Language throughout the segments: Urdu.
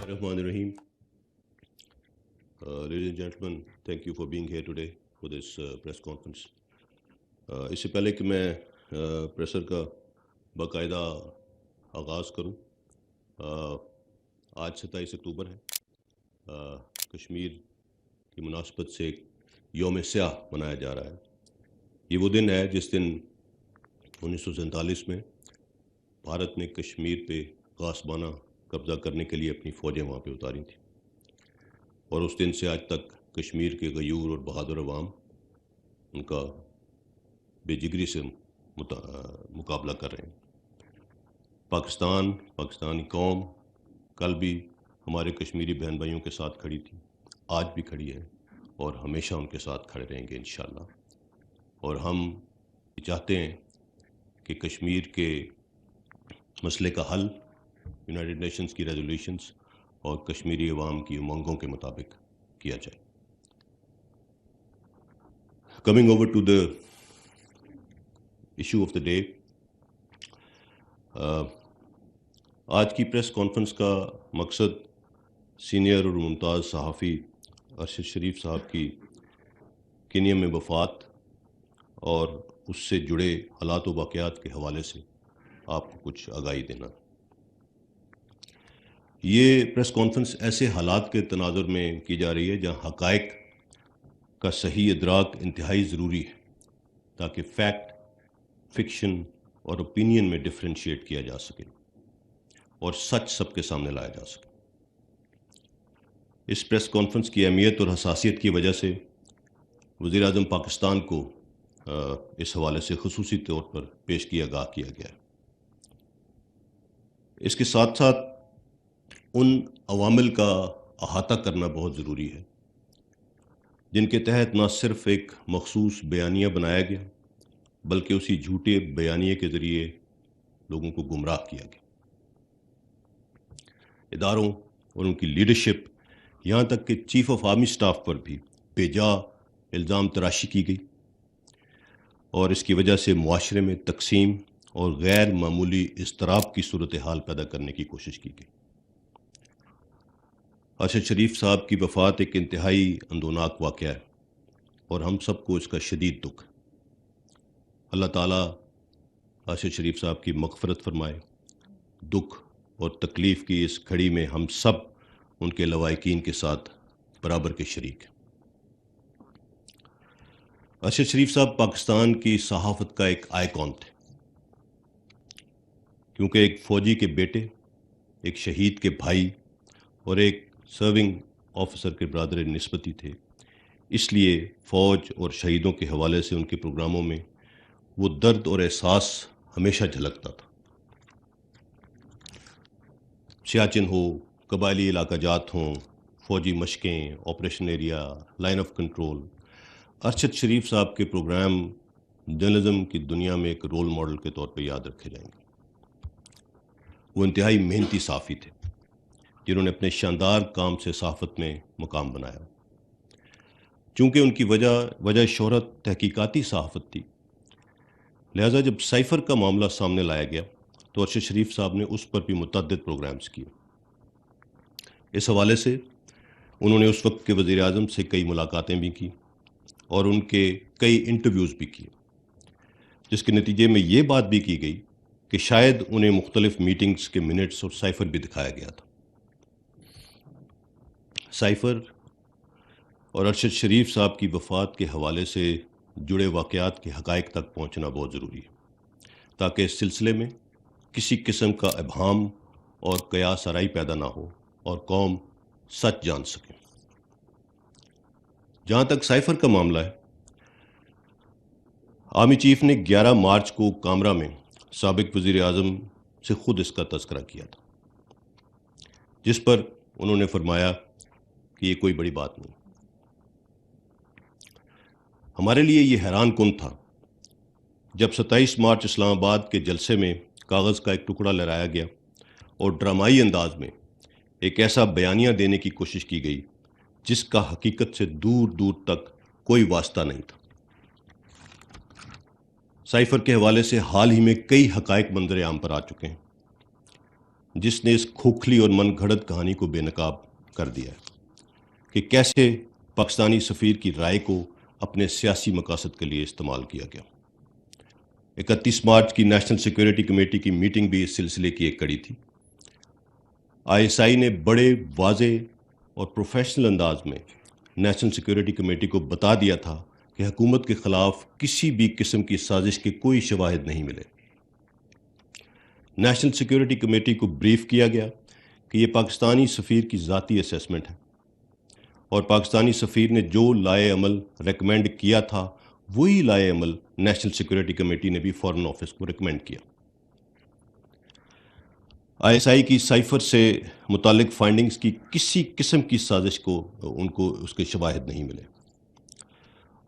Bismillahirrahmanirrahim. Ladies and gentlemen, thank you for being here today for this press conference. اس سے پہلے کہ میں پریسر کا باقاعدہ آغاز کروں، آج 27 اکتوبر ہے، کشمیر کی مناسبت سے ایک یوم سیاہ منایا جا رہا ہے۔ یہ وہ دن ہے جس دن 1947 میں بھارت نے کشمیر پہ غاصبانہ قبضہ کرنے کے لیے اپنی فوجیں وہاں پہ اتاری تھیں، اور اس دن سے آج تک کشمیر کے غیور اور بہادر عوام ان کا بے جگری سے مقابلہ کر رہے ہیں۔ پاکستانی قوم کل بھی ہمارے کشمیری بہن بھائیوں کے ساتھ کھڑی تھی، آج بھی کھڑی ہے، اور ہمیشہ ان کے ساتھ کھڑے رہیں گے انشاءاللہ۔ اور ہم چاہتے ہیں کہ کشمیر کے مسئلے کا حل یونائٹڈ نیشنز کی ریزولوشنز اور کشمیری عوام کی امنگوں کے مطابق کیا جائے۔ Coming over to the issue of the day, آج کی پریس کانفرنس کا مقصد سینئر اور ممتاز صحافی ارشد شریف صاحب کی کینیا میں وفات اور اس سے جڑے حالات و واقعات کے حوالے سے آپ کو کچھ آگاہی دینا۔ یہ پریس کانفرنس ایسے حالات کے تناظر میں کی جا رہی ہے جہاں حقائق کا صحیح ادراک انتہائی ضروری ہے، تاکہ فیکٹ، فکشن اور اوپینین میں ڈفرینشیٹ کیا جا سکے اور سچ سب کے سامنے لایا جا سکے۔ اس پریس کانفرنس کی اہمیت اور حساسیت کی وجہ سے وزیر اعظم پاکستان کو اس حوالے سے خصوصی طور پر پیش کیا گیا ہے۔ اس کے ساتھ ساتھ ان عوامل کا احاطہ کرنا بہت ضروری ہے جن کے تحت نہ صرف ایک مخصوص بیانیہ بنایا گیا بلکہ اسی جھوٹے بیانیے کے ذریعے لوگوں کو گمراہ کیا گیا۔ اداروں اور ان کی لیڈرشپ، یہاں تک کہ چیف آف آرمی سٹاف پر بھی بے جا الزام تراشی کی گئی، اور اس کی وجہ سے معاشرے میں تقسیم اور غیر معمولی اضطراب کی صورتحال پیدا کرنے کی کوشش کی گئی۔ ارشد شریف صاحب کی وفات ایک انتہائی اندوناک واقعہ ہے، اور ہم سب کو اس کا شدید دکھ۔ اللہ تعالیٰ ارشد شریف صاحب کی مغفرت فرمائے۔ دکھ اور تکلیف کی اس گھڑی میں ہم سب ان کے لواحقین کے ساتھ برابر کے شریک ہیں۔ ارشد شریف صاحب پاکستان کی صحافت کا ایک آئیکن تھے، کیونکہ ایک فوجی کے بیٹے، ایک شہید کے بھائی اور ایک سرونگ آفیسر کے برادر نسبتی تھے۔ اس لیے فوج اور شہیدوں کے حوالے سے ان کے پروگراموں میں وہ درد اور احساس ہمیشہ جھلکتا تھا۔ سیاچن ہو، قبائلی علاقہ جات ہوں، فوجی مشقیں، operation area, line of control, Arshad Sharif صاحب کے پروگرام جرنلزم کی دنیا میں ایک رول ماڈل کے طور پہ یاد رکھے جائیں گے۔ وہ انتہائی محنتی صحافی تھے جنہوں نے اپنے شاندار کام سے صحافت میں مقام بنایا۔ چونکہ ان کی وجہ شہرت تحقیقاتی صحافت تھی، لہٰذا جب سائفر کا معاملہ سامنے لایا گیا تو ارشد شریف صاحب نے اس پر بھی متعدد پروگرامز کیے۔ اس حوالے سے انہوں نے اس وقت کے وزیر اعظم سے کئی ملاقاتیں بھی کی اور ان کے کئی انٹرویوز بھی کیے، جس کے نتیجے میں یہ بات بھی کی گئی کہ شاید انہیں مختلف میٹنگز کے منٹس اور سائفر بھی دکھایا گیا تھا۔ سائفر اور ارشد شریف صاحب کی وفات کے حوالے سے جڑے واقعات کے حقائق تک پہنچنا بہت ضروری ہے، تاکہ اس سلسلے میں کسی قسم کا ابہام اور قیاس آرائی پیدا نہ ہو اور قوم سچ جان سکے۔ جہاں تک سائفر کا معاملہ ہے، آرمی چیف نے 11 مارچ کو کامرا میں سابق وزیر اعظم سے خود اس کا تذکرہ کیا تھا، جس پر انہوں نے فرمایا کہ یہ کوئی بڑی بات نہیں۔ ہمارے لیے یہ حیران کن تھا جب 27 مارچ اسلام آباد کے جلسے میں کاغذ کا ایک ٹکڑا لہرایا گیا اور ڈرامائی انداز میں ایک ایسا بیانیہ دینے کی کوشش کی گئی جس کا حقیقت سے دور دور تک کوئی واسطہ نہیں تھا۔ سائفر کے حوالے سے حال ہی میں کئی حقائق منظر عام پر آ چکے ہیں۔ جس نے اس کھوکھلی اور من گھڑت کہانی کو بے نقاب کر دیا ہے کہ کیسے پاکستانی سفیر کی رائے کو اپنے سیاسی مقاصد کے لیے استعمال کیا گیا۔ 31 مارچ کی نیشنل سیکیورٹی کمیٹی کی میٹنگ بھی اس سلسلے کی ایک کڑی تھی۔ ISI نے بڑے واضح اور پروفیشنل انداز میں نیشنل سیکیورٹی کمیٹی کو بتا دیا تھا کہ حکومت کے خلاف کسی بھی قسم کی سازش کے کوئی شواہد نہیں ملے۔ نیشنل سیکیورٹی کمیٹی کو بریف کیا گیا کہ یہ پاکستانی سفیر کی ذاتی اسیسمنٹ ہے، اور پاکستانی سفیر نے جو لائے عمل ریکمینڈ کیا تھا وہی لائے عمل نیشنل سیکیورٹی کمیٹی نے بھی فارن آفس کو ریکمینڈ کیا۔ ISI کی سائفر سے متعلق فائنڈنگز کی کسی قسم کی سازش کو ان کو اس کے شواہد نہیں ملے،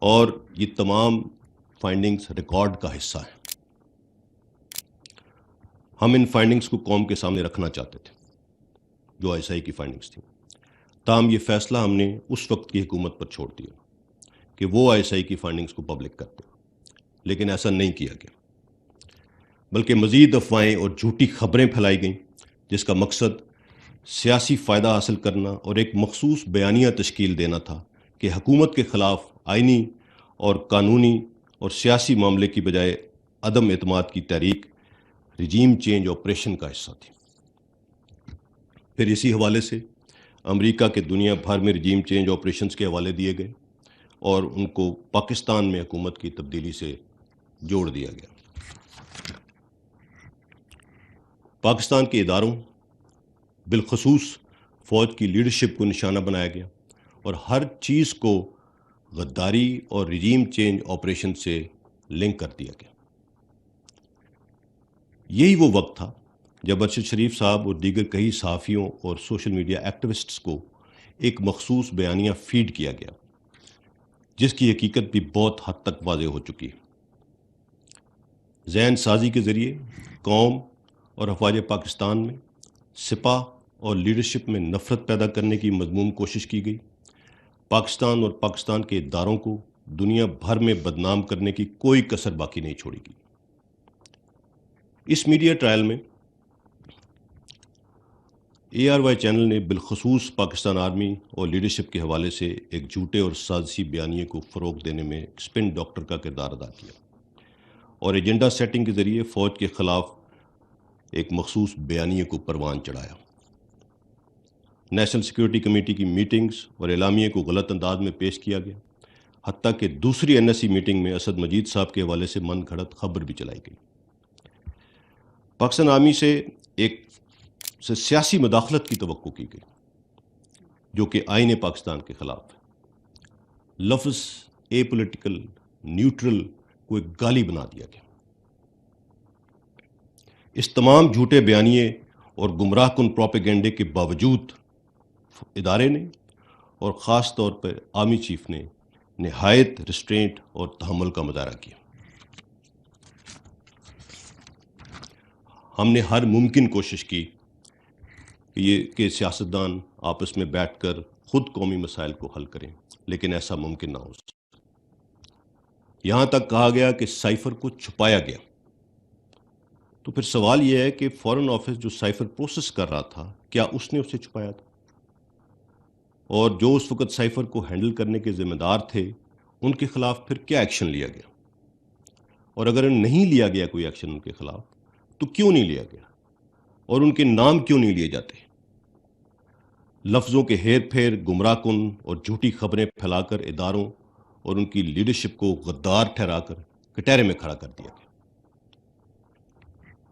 اور یہ تمام فائنڈنگز ریکارڈ کا حصہ ہیں۔ ہم ان فائنڈنگز کو قوم کے سامنے رکھنا چاہتے تھے جو ISI کی فائنڈنگز تھیں، تاہم یہ فیصلہ ہم نے اس وقت کی حکومت پر چھوڑ دیا کہ وہ ISI کی فائنڈنگز کو پبلک کرتے، لیکن ایسا نہیں کیا گیا، بلکہ مزید افواہیں اور جھوٹی خبریں پھیلائی گئیں جس کا مقصد سیاسی فائدہ حاصل کرنا اور ایک مخصوص بیانیہ تشکیل دینا تھا کہ حکومت کے خلاف آئینی اور قانونی اور سیاسی معاملے کی بجائے عدم اعتماد کی تحریک رجیم چینج آپریشن کا حصہ تھی۔ پھر اسی حوالے سے امریکہ کے دنیا بھر میں رجیم چینج آپریشنز کے حوالے دیے گئے اور ان کو پاکستان میں حکومت کی تبدیلی سے جوڑ دیا گیا۔ پاکستان کے اداروں بالخصوص فوج کی لیڈرشپ کو نشانہ بنایا گیا اور ہر چیز کو غداری اور رجیم چینج آپریشن سے لنک کر دیا گیا۔ یہی وہ وقت تھا جب ارشد شریف صاحب اور دیگر کئی صحافیوں اور سوشل میڈیا ایکٹیوسٹس کو ایک مخصوص بیانیہ فیڈ کیا گیا جس کی حقیقت بھی بہت حد تک واضح ہو چکی ہے۔ ذہن سازی کے ذریعے قوم اور افواج پاکستان میں سپاہ اور لیڈرشپ میں نفرت پیدا کرنے کی مذموم کوشش کی گئی۔ پاکستان اور پاکستان کے اداروں کو دنیا بھر میں بدنام کرنے کی کوئی کسر باقی نہیں چھوڑی گئی۔ اس میڈیا ٹرائل میں ARY چینل نے بالخصوص پاکستان آرمی اور لیڈرشپ کے حوالے سے ایک جھوٹے اور سازشی بیانیے کو فروغ دینے میں اسپن ڈاکٹر کا کردار ادا کیا اور ایجنڈا سیٹنگ کے ذریعے فوج کے خلاف ایک مخصوص بیانیے کو پروان چڑھایا۔ نیشنل سیکیورٹی کمیٹی کی میٹنگز اور اعلامیے کو غلط انداز میں پیش کیا گیا، حتیٰ کہ دوسری NSC میٹنگ میں اسد مجید صاحب کے حوالے سے من گھڑت خبر بھی چلائی گئی۔ پاکستان آرمی سے سیاسی مداخلت کی توقع کی گئی جو کہ آئین پاکستان کے خلاف ہے۔ لفظ اے پولیٹیکل نیوٹرل کو ایک گالی بنا دیا گیا۔ اس تمام جھوٹے بیانیے اور گمراہ کن پروپیگنڈے کے باوجود ادارے نے اور خاص طور پر آرمی چیف نے نہایت ریسٹرینٹ اور تحمل کا مظاہرہ کیا۔ ہم نے ہر ممکن کوشش کی کہ سیاستدان آپس میں بیٹھ کر خود قومی مسائل کو حل کریں، لیکن ایسا ممکن نہ ہو سکا۔ یہاں تک کہا گیا کہ سائفر کو چھپایا گیا۔ تو پھر سوال یہ ہے کہ فارن آفس جو سائفر پروسیس کر رہا تھا، کیا اس نے اسے چھپایا تھا؟ اور جو اس وقت سائفر کو ہینڈل کرنے کے ذمہ دار تھے ان کے خلاف پھر کیا ایکشن لیا گیا؟ اور اگر نہیں لیا گیا کوئی ایکشن ان کے خلاف تو کیوں نہیں لیا گیا؟ اور ان کے نام کیوں نہیں لیے جاتے؟ لفظوں کے ہیر پھیر، گمراہ کن اور جھوٹی خبریں پھیلا کر اداروں اور ان کی لیڈرشپ کو غدار ٹھہرا کر کٹہرے میں کھڑا کر دیا گیا۔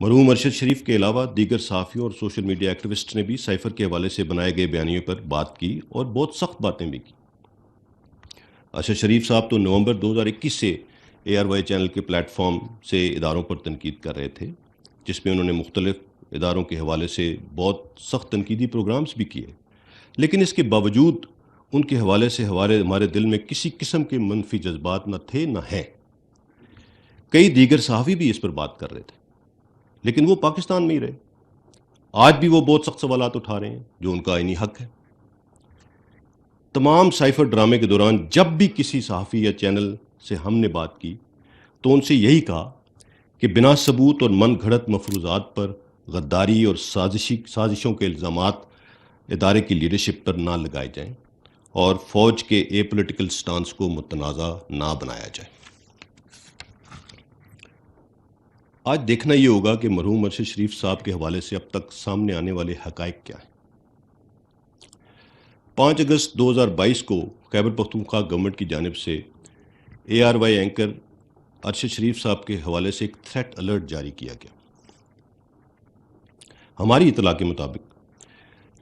مرحوم ارشد شریف کے علاوہ دیگر صحافیوں اور سوشل میڈیا ایکٹیوسٹ نے بھی سائفر کے حوالے سے بنائے گئے بیانیے پر بات کی اور بہت سخت باتیں بھی کی۔ ارشد شریف صاحب تو نومبر 2021 سے ARY چینل کے پلیٹ فارم سے اداروں پر تنقید کر رہے تھے، جس میں انہوں نے مختلف اداروں کے حوالے سے بہت سخت تنقیدی پروگرامز بھی کیے، لیکن اس کے باوجود ان کے حوالے سے ہمارے دل میں کسی قسم کے منفی جذبات نہ تھے نہ ہیں۔ کئی دیگر صحافی بھی اس پر بات کر رہے تھے، لیکن وہ پاکستان میں ہی رہے۔ آج بھی وہ بہت سخت سوالات اٹھا رہے ہیں جو ان کا آئینی حق ہے۔ تمام سائفر ڈرامے کے دوران جب بھی کسی صحافی یا چینل سے ہم نے بات کی تو ان سے یہی کہا کہ بنا ثبوت اور من گھڑت مفروضات پر غداری اور سازشوں کے الزامات ادارے کی لیڈرشپ پر نہ لگائے جائیں اور فوج کے اے پولیٹیکل سٹانس کو متنازع نہ بنایا جائے۔ آج دیکھنا یہ ہوگا کہ مرحوم ارشد شریف صاحب کے حوالے سے اب تک سامنے آنے والے حقائق کیا ہیں۔ 5 اگست 2022 کو خیبر پختونخوا گورنمنٹ کی جانب سے ARY اینکر ارشد شریف صاحب کے حوالے سے ایک تھریٹ الرٹ جاری کیا گیا۔ ہماری اطلاع کے مطابق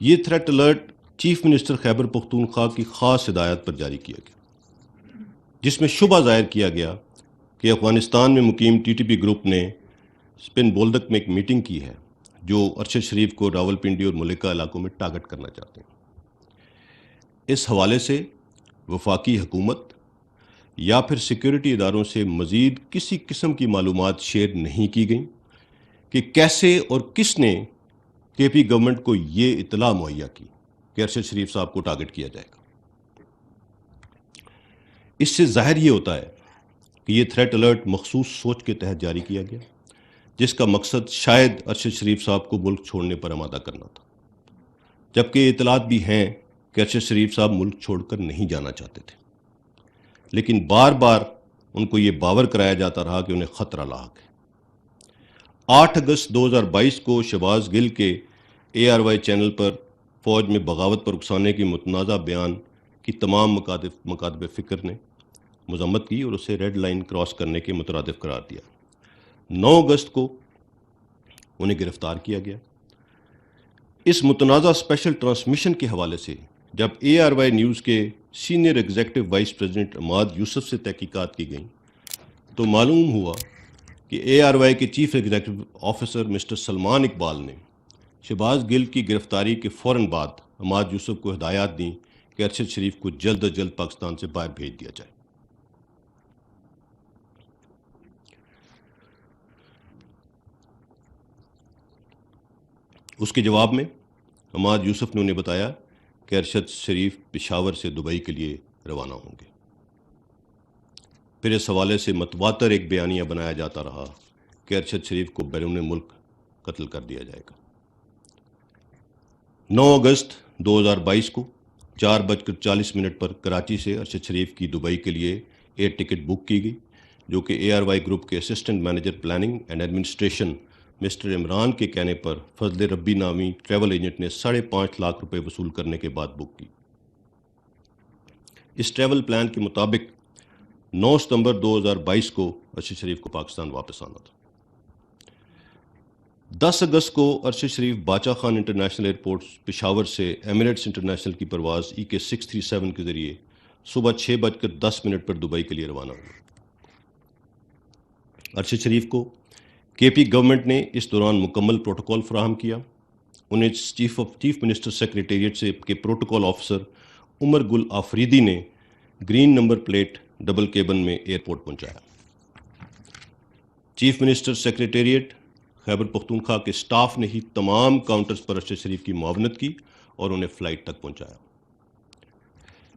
یہ threat alert chief minister Khyber Pakhtunkhwa کی خاص ہدایت پر جاری کیا گیا، جس میں شبہ ظاہر کیا گیا کہ افغانستان میں مقیم TTP گروپ نے سپن بولدک میں ایک میٹنگ کی ہے جو ارشد شریف کو راولپنڈی اور ملکہ علاقوں میں ٹارگٹ کرنا چاہتے ہیں۔ اس حوالے سے وفاقی حکومت یا پھر سیکیورٹی اداروں سے مزید کسی قسم کی معلومات شیئر نہیں کی گئیں کہ کیسے اور کس نے KP گورنمنٹ کو یہ اطلاع مہیا کی کہ ارشد شریف صاحب کو ٹارگٹ کیا جائے گا۔ اس سے ظاہر یہ ہوتا ہے کہ یہ تھریٹ الرٹ مخصوص سوچ کے تحت جاری کیا گیا، جس کا مقصد شاید ارشد شریف صاحب کو ملک چھوڑنے پر آمادہ کرنا تھا، جبکہ اطلاعات بھی ہیں کہ ارشد شریف صاحب ملک چھوڑ کر نہیں جانا چاہتے تھے، لیکن بار بار ان کو یہ باور کرایا جاتا رہا کہ انہیں خطرہ لاحق ہے۔ 8 اگست 2022 کو شہباز گل کے ARY چینل پر فوج میں بغاوت پر اکسانے کی متنازع بیان کی تمام مکاتب فکر نے مذمت کی اور اسے ریڈ لائن کراس کرنے کے مترادف قرار دیا۔ 9 اگست کو انہیں گرفتار کیا گیا۔ اس متنازع اسپیشل ٹرانسمیشن کے حوالے سے جب ARY نیوز کے سینئر ایگزیکٹو وائس پریزیڈنٹ عماد یوسف سے تحقیقات کی گئیں تو معلوم ہوا کہ ARY کے chief executive officer mister Salman Iqbal نے شہباز گل کی گرفتاری کے فوراً بعد عماد یوسف کو ہدایات دیں کہ ارشد شریف کو جلد از جلد پاکستان سے باہر بھیج دیا جائے۔ اس کے جواب میں عماد یوسف نے انہیں بتایا کہ ارشد شریف پشاور سے دبئی کے لیے روانہ ہوں گے۔ پھر اس حوالے سے متواتر ایک بیانیہ بنایا جاتا رہا کہ ارشد شریف کو بیرون ملک قتل کر دیا جائے گا۔ 9 اگست 2022 کو 4:40 پر کراچی سے ارشد شریف کی دبئی کے لیے ایئر ٹکٹ بک کی گئی، جو کہ ARY گروپ کے assistant manager planning and administration mister Imran کے کہنے پر فضل ربی نامی ٹریول ایجنٹ نے 5.5 لاکھ روپے وصول کرنے کے بعد بک کی۔ اس ٹریول پلان کے مطابق 9 ستمبر 2022 کو ارشد شریف کو پاکستان واپس آنا تھا۔ 10 اگست کو ارشد شریف باچا خان انٹرنیشنل ایئرپورٹ پشاور سے ایمریٹس انٹرنیشنل کی پرواز EK 637 کے ذریعے صبح 6:10 پر دبئی کے لیے روانہ ہوئے۔ ارشد شریف کو KP گورنمنٹ نے اس دوران مکمل پروٹوکول فراہم کیا۔ انہیں چیف منسٹر سیکریٹریٹ سے کے پروٹوکول آفیسر عمر گل آفریدی نے green number plate double cabin میں ایئرپورٹ پہنچایا۔ Chief minister secretariat Khyber Pakhtunkhwa کے سٹاف نے ہی تمام کاؤنٹرز پر ارشد شریف کی معاونت کی اور انہیں فلائٹ تک پہنچایا۔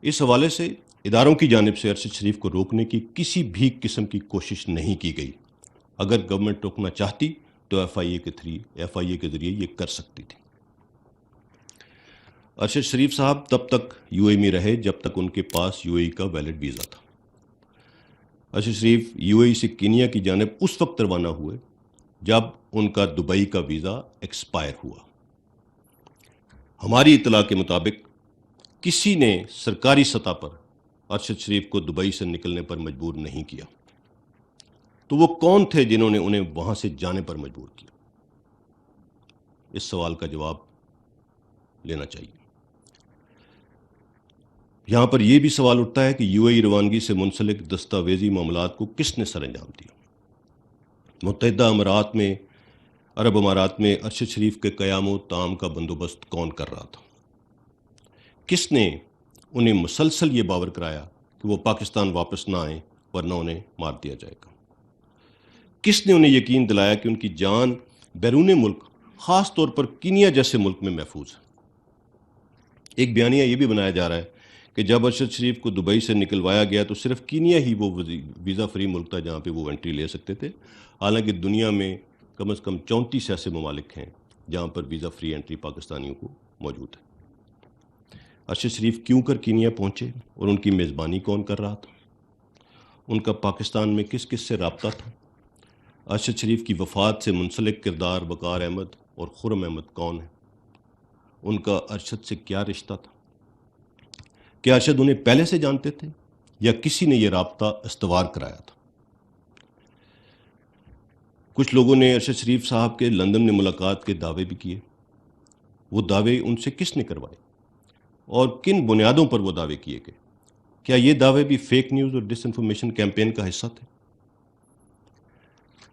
اس حوالے سے اداروں کی جانب سے ارشد شریف کو روکنے کی کسی بھی قسم کی کوشش نہیں کی گئی۔ اگر گورنمنٹ روکنا چاہتی تو FIA کے ذریعے یہ کر سکتی تھی۔ ارشد شریف صاحب تب تک UAE میں رہے جب تک ان کے پاس UAE کا ویلڈ ویزا تھا۔ ارشد شریف UAE سے کینیا کی جانب اس وقت روانہ ہوئے جب ان کا دبئی کا ویزا ایکسپائر ہوا۔ ہماری اطلاع کے مطابق کسی نے سرکاری سطح پر ارشد شریف کو دبئی سے نکلنے پر مجبور نہیں کیا، تو وہ کون تھے جنہوں نے انہیں وہاں سے جانے پر مجبور کیا؟ اس سوال کا جواب لینا چاہیے۔ یہاں پر یہ بھی سوال اٹھتا ہے کہ UAE روانگی سے منسلک دستاویزی معاملات کو کس نے سر انجام دیا؟ متحدہ عرب امارات میں ارشد شریف کے قیام و طعام کا بندوبست کون کر رہا تھا؟ کس نے انہیں مسلسل یہ باور کرایا کہ وہ پاکستان واپس نہ آئیں ورنہ انہیں مار دیا جائے گا؟ کس نے انہیں یقین دلایا کہ ان کی جان بیرون ملک، خاص طور پر کینیا جیسے ملک میں محفوظ ہے؟ ایک بیانیہ یہ بھی بنایا جا رہا ہے کہ جب ارشد شریف کو دبئی سے نکلوایا گیا تو صرف کینیا ہی وہ ویزا فری ملک تھا جہاں پہ وہ انٹری لے سکتے تھے، حالانکہ دنیا میں کم از کم 34 ایسے ممالک ہیں جہاں پر ویزا فری انٹری پاکستانیوں کو موجود ہے۔ ارشد شریف کیوں کر کینیا پہنچے اور ان کی میزبانی کون کر رہا تھا؟ ان کا پاکستان میں کس کس سے رابطہ تھا؟ ارشد شریف کی وفات سے منسلک کردار وقار احمد اور خرم احمد کون ہیں؟ ان کا ارشد سے کیا رشتہ تھا؟ کیا ارشد انہیں پہلے سے جانتے تھے یا کسی نے یہ رابطہ استوار کرایا تھا؟ کچھ لوگوں نے ارشد شریف صاحب کے لندن میں ملاقات کے دعوے بھی کیے۔ وہ دعوے ان سے کس نے کروائے اور کن بنیادوں پر وہ دعوے کیے گئے؟ کیا یہ دعوے بھی فیک نیوز اور ڈس انفارمیشن کیمپین کا حصہ تھے؟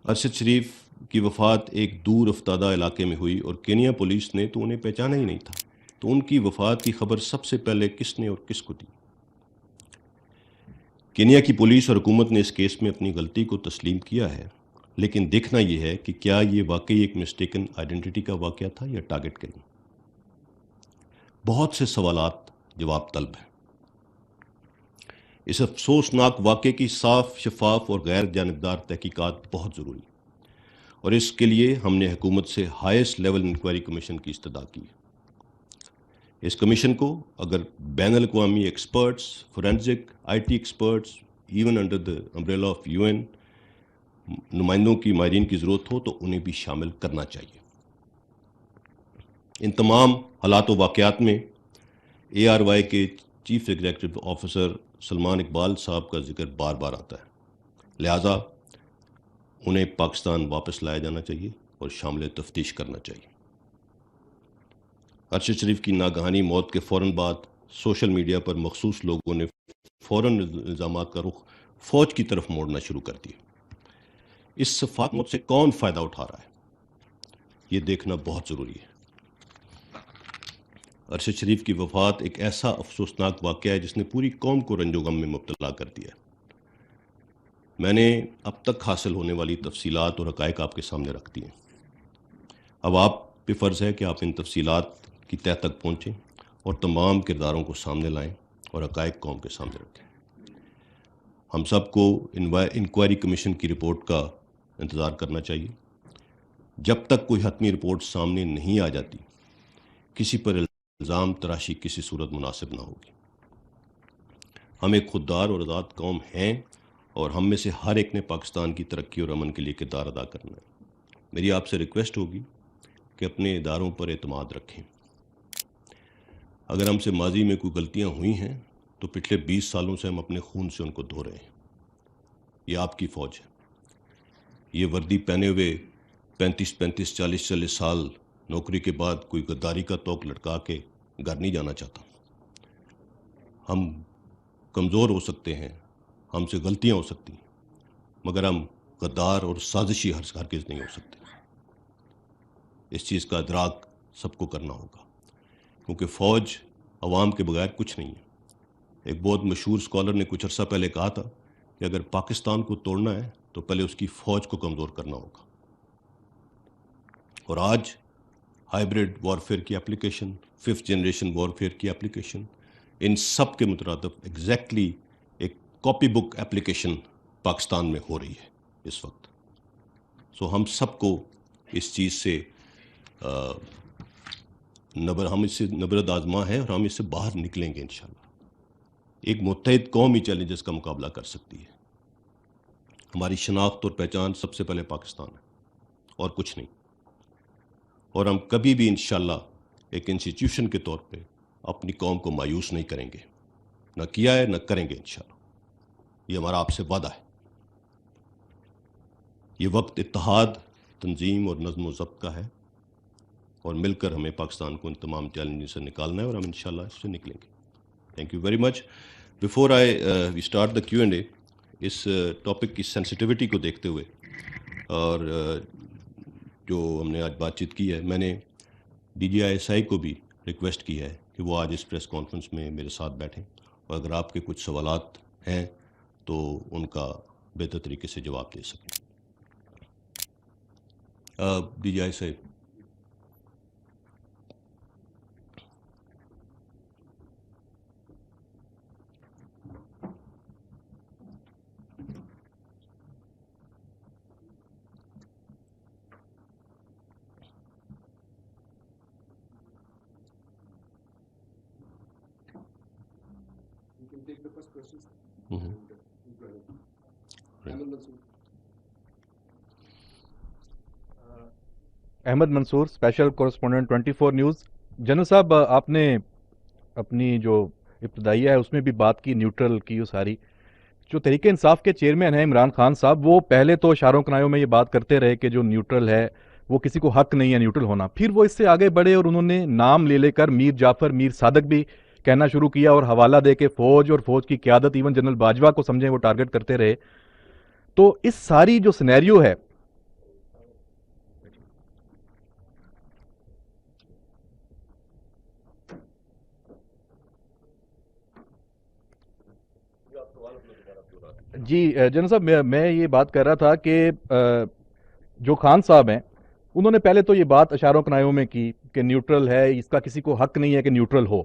ارشد شریف کی وفات ایک دور افتادہ علاقے میں ہوئی اور کینیا پولیس نے تو انہیں پہچانا ہی نہیں تھا، تو ان کی وفات کی خبر سب سے پہلے کس نے اور کس کو دی؟ کینیا کی پولیس اور حکومت نے اس کیس میں اپنی غلطی کو تسلیم کیا ہے، لیکن دیکھنا یہ ہے کہ کیا یہ واقعی ایک مسٹیکن آئیڈینٹی کا واقعہ تھا یا ٹارگٹ کلنگ۔ بہت سے سوالات جواب طلب ہیں۔ اس افسوسناک واقعے کی صاف، شفاف اور غیر جانبدار تحقیقات بہت ضروری، اور اس کے لیے ہم نے حکومت سے ہائیسٹ لیول انکوائری کمیشن کی استدعا کی ہے۔ اس کمیشن کو اگر بین الاقوامی experts, forensic, I T experts, even under the umbrella of UN نمائندوں کی ماہرین کی ضرورت ہو تو انہیں بھی شامل کرنا چاہیے۔ ان تمام حالات و واقعات میں ARY کے chief executive officer Salman Iqbal صاحب کا ذکر بار بار آتا ہے، لہٰذا انہیں پاکستان واپس لایا جانا چاہیے اور شامل تفتیش کرنا چاہیے۔ ارشد شریف کی ناگہانی موت کے فوراً بعد سوشل میڈیا پر مخصوص لوگوں نے فوراً الزامات کا رخ فوج کی طرف موڑنا شروع کر دیا۔ اس صفات موت سے کون فائدہ اٹھا رہا ہے، یہ دیکھنا بہت ضروری ہے۔ ارشد شریف کی وفات ایک ایسا افسوسناک واقعہ ہے جس نے پوری قوم کو رنج و غم میں مبتلا کر دیا ہے۔ میں نے اب تک حاصل ہونے والی تفصیلات اور حقائق آپ کے سامنے رکھ دی ہیں۔ اب آپ پہ فرض ہے کہ آپ ان تفصیلات کی تہہ تک پہنچیں اور تمام کرداروں کو سامنے لائیں اور حقائق قوم کے سامنے رکھیں۔ ہم سب کو انکوائری کمیشن کی رپورٹ کا انتظار کرنا چاہیے۔ جب تک کوئی حتمی رپورٹ سامنے نہیں آ جاتی، کسی پر الزام تراشی کسی صورت مناسب نہ ہوگی۔ ہم ایک خوددار اور آزاد قوم ہیں اور ہم میں سے ہر ایک نے پاکستان کی ترقی اور امن کے لیے کردار ادا کرنا ہے۔ میری آپ سے ریکویسٹ ہوگی کہ اپنے اداروں پر اعتماد رکھیں۔ اگر ہم سے ماضی میں کوئی غلطیاں ہوئی ہیں تو پچھلے 20 سالوں سے ہم اپنے خون سے ان کو دھو رہے ہیں۔ یہ آپ کی فوج ہے۔ یہ وردی پہنے ہوئے 35 40 سال نوکری کے بعد کوئی غداری کا توق لٹکا کے گھر نہیں جانا چاہتا۔ ہم کمزور ہو سکتے ہیں، ہم سے غلطیاں ہو سکتی ہیں، مگر ہم غدار اور سازشی ہرگز نہیں ہو سکتے۔ اس چیز کا ادراک سب کو کرنا ہوگا، کیونکہ فوج عوام کے بغیر کچھ نہیں ہے۔ ایک بہت مشہور اسکالر نے کچھ عرصہ پہلے کہا تھا کہ اگر پاکستان کو توڑنا ہے تو پہلے اس کی فوج کو کمزور کرنا ہوگا۔ اور آج ہائیبریڈ وارفیئر کی اپلیکیشن، 5th جنریشن وارفیئر کی اپلیکیشن، ان سب کے مترادف ایگزیکٹلی ایک کاپی بک اپلیکیشن پاکستان میں ہو رہی ہے اس وقت۔ سو ہم سب کو اس چیز سے ہم اس سے نبرد آزما ہے اور ہم اس سے باہر نکلیں گے انشاءاللہ۔ ایک متحد قوم ہی چیلنجز کا مقابلہ کر سکتی ہے۔ ہماری شناخت اور پہچان سب سے پہلے پاکستان ہے اور کچھ نہیں، اور ہم کبھی بھی انشاءاللہ ایک انسٹیٹیوشن کے طور پہ اپنی قوم کو مایوس نہیں کریں گے، نہ کیا ہے نہ کریں گے انشاءاللہ۔ یہ ہمارا آپ سے وعدہ ہے۔ یہ وقت اتحاد، تنظیم اور نظم و ضبط کا ہے، اور مل کر ہمیں پاکستان کو ان تمام چیلنجز سے نکالنا ہے، اور ہم انشاءاللہ اس سے نکلیں گے۔ Thank you very much. Before we start the Q&A، اس ٹاپک کی سینسٹیوٹی کو دیکھتے ہوئے اور جو ہم نے آج بات چیت کی ہے، میں نے DGI کو بھی ریکویسٹ کی ہے کہ وہ آج اس پریس کانفرنس میں میرے ساتھ بیٹھیں، اور اگر آپ کے کچھ سوالات ہیں تو ان کا بہتر طریقے سے جواب دے سکیں۔ DGI احمد منصور، اسپیشل کورسپونڈنٹ 24 نیوز۔ جنرل صاحب، آپ نے اپنی جو ابتدائیہ ہے اس میں بھی بات کی نیوٹرل کی، وہ ساری جو تحریک انصاف کے چیئرمین ہیں عمران خان صاحب، وہ پہلے تو اشاروں کنایوں میں یہ بات کرتے رہے کہ جو نیوٹرل ہے وہ کسی کو حق نہیں ہے نیوٹرل ہونا، پھر وہ اس سے آگے بڑھے اور انہوں نے نام لے لے کر میر جعفر، میر صادق بھی کہنا شروع کیا اور حوالہ دے کے فوج اور فوج کی قیادت، ایون جنرل باجوہ کو سمجھیں وہ ٹارگٹ کرتے رہے۔ تو اس ساری جو سینیریو ہے، جی جنرل صاحب، میں یہ بات کر رہا تھا کہ جو خان صاحب ہیں انہوں نے پہلے تو یہ بات اشاروں کنایوں میں کی کہ نیوٹرل ہے، اس کا کسی کو حق نہیں ہے کہ نیوٹرل ہو،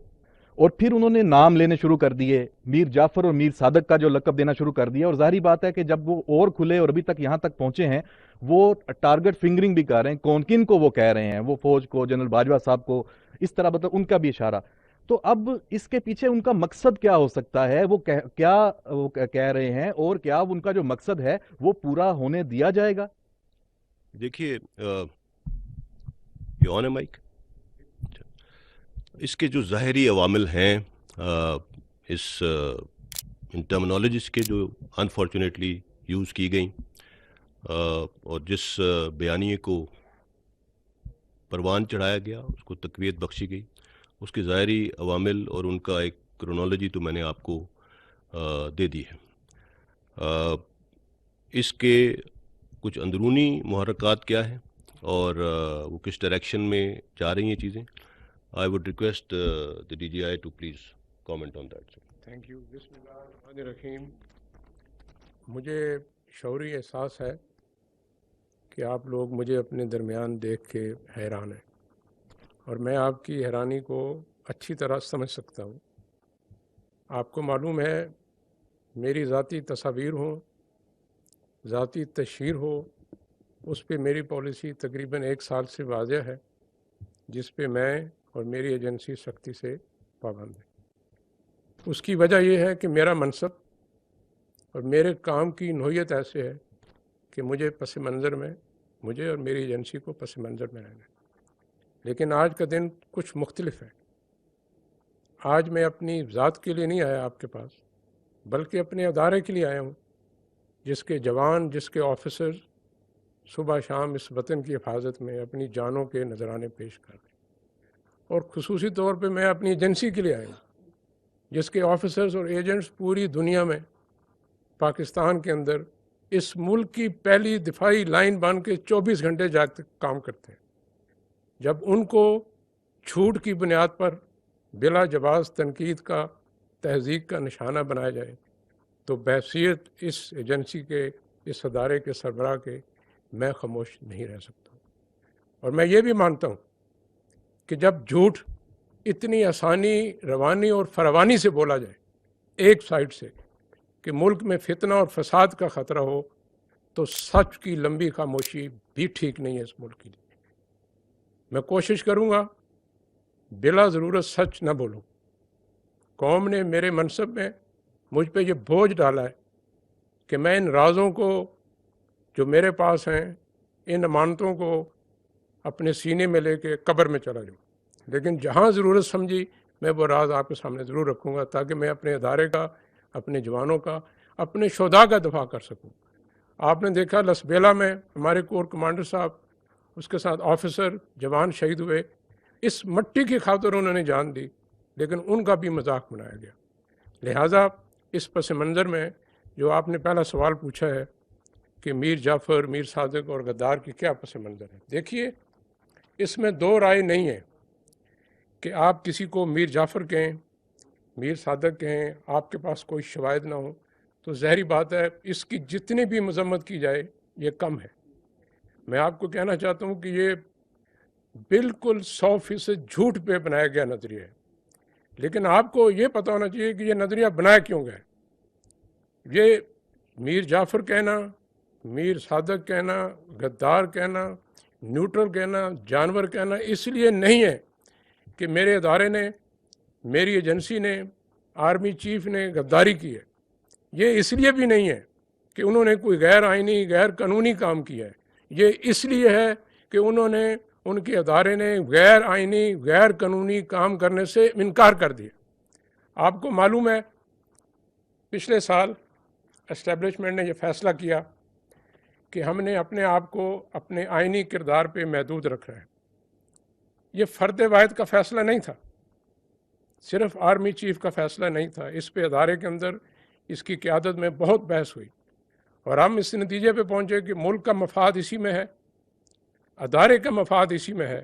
اور پھر انہوں نے نام لینے شروع کر دیے، میر جعفر اور میر صادق کا جو لقب دینا شروع کر دیا، اور ظاہری بات ہے کہ جب وہ اور کھلے اور ابھی تک یہاں تک پہنچے ہیں، وہ ٹارگٹ فنگرنگ بھی کر رہے ہیں، کون کن کو وہ کہہ رہے ہیں، وہ فوج کو، جنرل باجوہ صاحب کو، اس طرح مطلب ان کا بھی اشارہ۔ تو اب اس کے پیچھے ان کا مقصد کیا ہو سکتا ہے؟ وہ کیا وہ کہہ رہے ہیں، اور کیا ان کا جو مقصد ہے وہ پورا ہونے دیا جائے گا؟ دیکھیے، یہ آن ہے مائک؟ اس کے جو ظاہری عوامل ہیں، ان ٹرمنالوجیز کے جو انفارچونیٹلی یوز کی گئیں، اور جس بیانیے کو پروان چڑھایا گیا، اس کو تقویت بخشی گئی، اس کے ظاہری عوامل اور ان کا ایک کرونالوجی تو میں نے آپ کو دے دی ہے۔ اس کے کچھ اندرونی محرکات کیا ہیں اور وہ کس ڈائریکشن میں جا رہی ہیں چیزیں، I would request the DGI to please comment on that. Thank you. بسم اللہ الرحمن الرحیم۔ مجھے شعوری احساس ہے کہ آپ لوگ مجھے اپنے درمیان دیکھ کے حیران ہیں، اور میں آپ کی حیرانی کو اچھی طرح سمجھ سکتا ہوں۔ آپ کو معلوم ہے میری ذاتی تصاویر ہوں، ذاتی تشہیر ہو، اس پہ میری پالیسی تقریباً 1 سال سے واضح ہے، جس پہ میں اور میری ایجنسی سختی سے پابند ہے۔ اس کی وجہ یہ ہے کہ میرا منصب اور میرے کام کی نوعیت ایسے ہے کہ مجھے پس منظر میں، مجھے اور میری ایجنسی کو پس منظر میں رہنا ہے۔ لیکن آج کا دن کچھ مختلف ہے۔ آج میں اپنی ذات کے لیے نہیں آیا آپ کے پاس، بلکہ اپنے ادارے کے لیے آیا ہوں، جس کے جوان، جس کے آفیسر صبح شام اس وطن کی حفاظت میں اپنی جانوں کے نذرانے پیش کر رہے ہیں۔ اور خصوصی طور پہ میں اپنی ایجنسی کے لیے آیا ہوں، جس کے آفیسرز اور ایجنٹس پوری دنیا میں، پاکستان کے اندر، اس ملک کی پہلی دفاعی لائن بن کے 24 گھنٹے جاگ کام کرتے ہیں۔ جب ان کو جھوٹ کی بنیاد پر بلا جواز تنقید کا، تہذیب کا نشانہ بنایا جائے، تو بحیثیت اس ایجنسی کے، اس ادارے کے سربراہ کے، میں خاموش نہیں رہ سکتا۔ اور میں یہ بھی مانتا ہوں کہ جب جھوٹ اتنی آسانی، روانی اور فراوانی سے بولا جائے ایک سائڈ سے کہ ملک میں فتنہ اور فساد کا خطرہ ہو، تو سچ کی لمبی خاموشی بھی ٹھیک نہیں ہے اس ملک کے لیے۔ میں کوشش کروں گا بلا ضرورت سچ نہ بولوں۔ قوم نے میرے منصب میں مجھ پہ یہ بوجھ ڈالا ہے کہ میں ان رازوں کو جو میرے پاس ہیں، ان امانتوں کو اپنے سینے میں لے کے قبر میں چلا جاؤں، لیکن جہاں ضرورت سمجھی میں وہ راز آپ کے سامنے ضرور رکھوں گا، تاکہ میں اپنے ادارے کا، اپنے جوانوں کا، اپنے شہداء کا دفاع کر سکوں۔ آپ نے دیکھا لسبیلا میں ہمارے کور کمانڈر صاحب، اس کے ساتھ آفیسر، جوان شہید ہوئے، اس مٹی کی خاطر انہوں نے جان دی، لیکن ان کا بھی مذاق بنایا گیا۔ لہٰذا اس پس منظر میں جو آپ نے پہلا سوال پوچھا ہے کہ میر جعفر، میر صادق اور غدار کی کیا پس منظر ہے، دیکھیے اس میں 2 رائے نہیں ہے کہ آپ کسی کو میر جعفر کہیں، میر صادق کہیں، آپ کے پاس کوئی شواہد نہ ہو، تو ظاہری بات ہے اس کی جتنی بھی مذمت کی جائے یہ کم ہے۔ میں آپ کو کہنا چاہتا ہوں کہ یہ بالکل 100% جھوٹ پہ بنایا گیا نظریہ ہے، لیکن آپ کو یہ پتہ ہونا چاہیے کہ یہ نظریہ بنایا کیوں گیا۔ یہ میر جعفر کہنا، میر صادق کہنا، غدار کہنا، نیوٹرل کہنا، جانور کہنا اس لیے نہیں ہے کہ میرے ادارے نے، میری ایجنسی نے آرمی چیف نے غداری کی ہے، یہ اس لیے بھی نہیں ہے کہ انہوں نے کوئی غیر آئینی غیر قانونی کام کیا ہے، یہ اس لیے ہے کہ انہوں نے ان کے ادارے نے غیر آئینی غیر قانونی کام کرنے سے انکار کر دیا۔ آپ کو معلوم ہے پچھلے سال اسٹیبلشمنٹ نے یہ فیصلہ کیا کہ ہم نے اپنے آپ کو اپنے آئینی کردار پہ محدود رکھنا ہے۔ یہ فرد واحد کا فیصلہ نہیں تھا، صرف آرمی چیف کا فیصلہ نہیں تھا، اس پہ ادارے کے اندر اس کی قیادت میں بہت بحث ہوئی اور ہم اس نتیجے پہ پہنچے کہ ملک کا مفاد اسی میں ہے، ادارے کا مفاد اسی میں ہے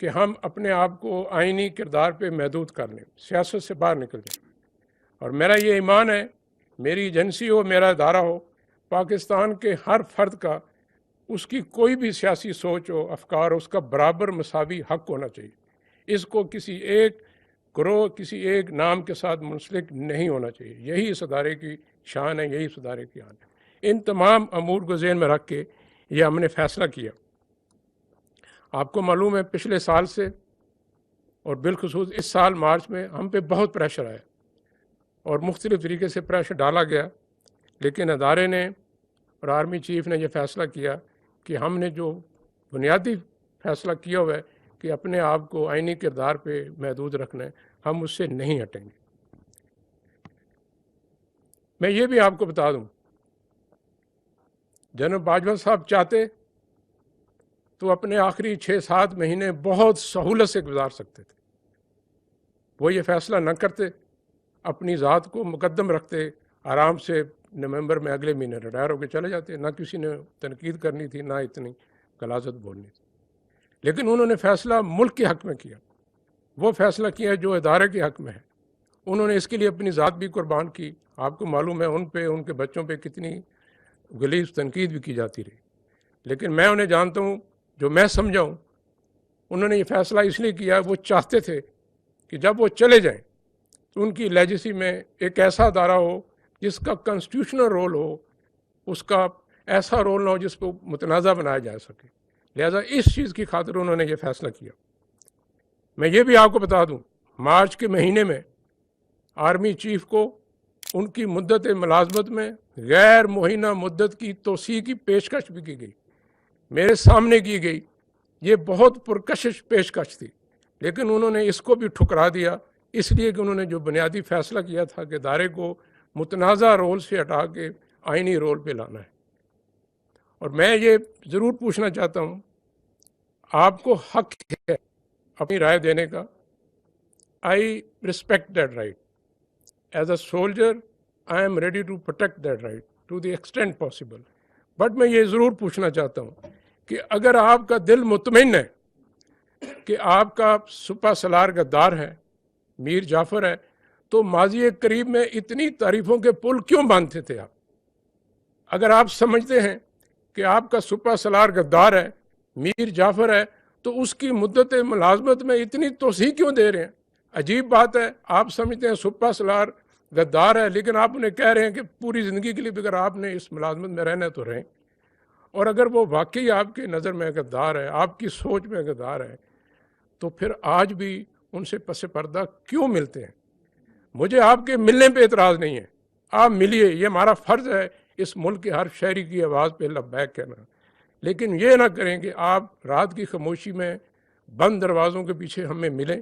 کہ ہم اپنے آپ کو آئینی کردار پہ محدود کر لیں، سیاست سے باہر نکل جائیں۔ اور میرا یہ ایمان ہے، میری ایجنسی ہو، میرا ادارہ ہو، پاکستان کے ہر فرد کا اس کی کوئی بھی سیاسی سوچ ہو، افکار ہو، اس کا برابر مساوی حق ہونا چاہیے، اس کو کسی ایک گروہ کسی ایک نام کے ساتھ منسلک نہیں ہونا چاہیے۔ یہی اس ادارے کی شان ہے، یہی اس ادارے کی آن ہے۔ ان تمام امور کو ذہن میں رکھ کے یہ ہم نے فیصلہ کیا۔ آپ کو معلوم ہے پچھلے سال سے اور بالخصوص اس سال مارچ میں ہم پہ بہت پریشر آیا اور مختلف طریقے سے پریشر ڈالا گیا، لیکن ادارے نے اور آرمی چیف نے یہ فیصلہ کیا کہ ہم نے جو بنیادی فیصلہ کیا ہوا ہے کہ اپنے آپ کو آئینی کردار پہ محدود رکھنا ہے، ہم اس سے نہیں ہٹیں گے۔ میں یہ بھی آپ کو بتا دوں، جنرل باجوہ صاحب چاہتے تو اپنے آخری 6-7 مہینے بہت سہولت سے گزار سکتے تھے، وہ یہ فیصلہ نہ کرتے، اپنی ذات کو مقدم رکھتے، آرام سے نومبر میں اگلے مہینے ریٹائر ہو کے چلے جاتے، نہ کسی نے تنقید کرنی تھی، نہ اتنی غلاظت بولنی تھی۔ لیکن انہوں نے فیصلہ ملک کے حق میں کیا، وہ فیصلہ کیا جو ادارے کے حق میں ہے۔ انہوں نے اس کے لیے اپنی ذات بھی قربان کی۔ آپ کو معلوم ہے ان پہ، ان کے بچوں پہ کتنی غلیظ تنقید بھی کی جاتی رہی، لیکن میں انہیں جانتا ہوں، جو میں سمجھا ہوں، انہوں نے یہ فیصلہ اس لیے کیا، وہ چاہتے تھے کہ جب وہ چلے جائیں تو ان کی لیجیسی میں ایک ایسا ادارہ ہو جس کا کنسٹیٹیوشنل رول ہو، اس کا ایسا رول نہ ہو جس کو متنازع بنایا جا سکے۔ لہذا اس چیز کی خاطر انہوں نے یہ فیصلہ کیا۔ میں یہ بھی آپ کو بتا دوں، مارچ کے مہینے میں آرمی چیف کو ان کی مدت ملازمت میں غیر معینہ مدت کی توسیع کی پیشکش بھی کی گئی، میرے سامنے کی گئی۔ یہ بہت پرکشش پیشکش تھی، لیکن انہوں نے اس کو بھی ٹھکرا دیا، اس لیے کہ انہوں نے جو بنیادی فیصلہ کیا تھا کہ ادارے کو متنازع رول سے ہٹا کے آئینی رول پہ لانا ہے۔ اور میں یہ ضرور پوچھنا چاہتا ہوں، آپ کو حق ہے اپنی رائے دینے کا، I respect that right. As a soldier I am ready to protect that right to the extent possible. But میں یہ ضرور پوچھنا چاہتا ہوں کہ اگر آپ کا دل مطمئن ہے کہ آپ کا سپہ سالار غدار ہے، میر جعفر ہے، تو ماضی قریب میں اتنی تعریفوں کے پل کیوں باندھتے تھے آپ؟ اگر آپ سمجھتے ہیں کہ آپ کا سپہ سالار غدار ہے، میر جعفر ہے، تو اس کی مدت ملازمت میں اتنی توسیع کیوں دے رہے ہیں؟ عجیب بات ہے، آپ سمجھتے ہیں سپہ سالار غدار ہے، لیکن آپ انہیں کہہ رہے ہیں کہ پوری زندگی کے لیے اگر آپ نے اس ملازمت میں رہنا ہے تو رہیں۔ اور اگر وہ واقعی آپ کی نظر میں غدار ہے، آپ کی سوچ میں غدار ہے، تو پھر آج بھی ان سے پس پردہ کیوں ملتے ہیں؟ مجھے آپ کے ملنے پہ اعتراض نہیں ہے، آپ ملیے، یہ ہمارا فرض ہے اس ملک کے ہر شہری کی آواز پہ لبیک کہنا، لیکن یہ نہ کریں کہ آپ رات کی خاموشی میں بند دروازوں کے پیچھے ہمیں ملیں،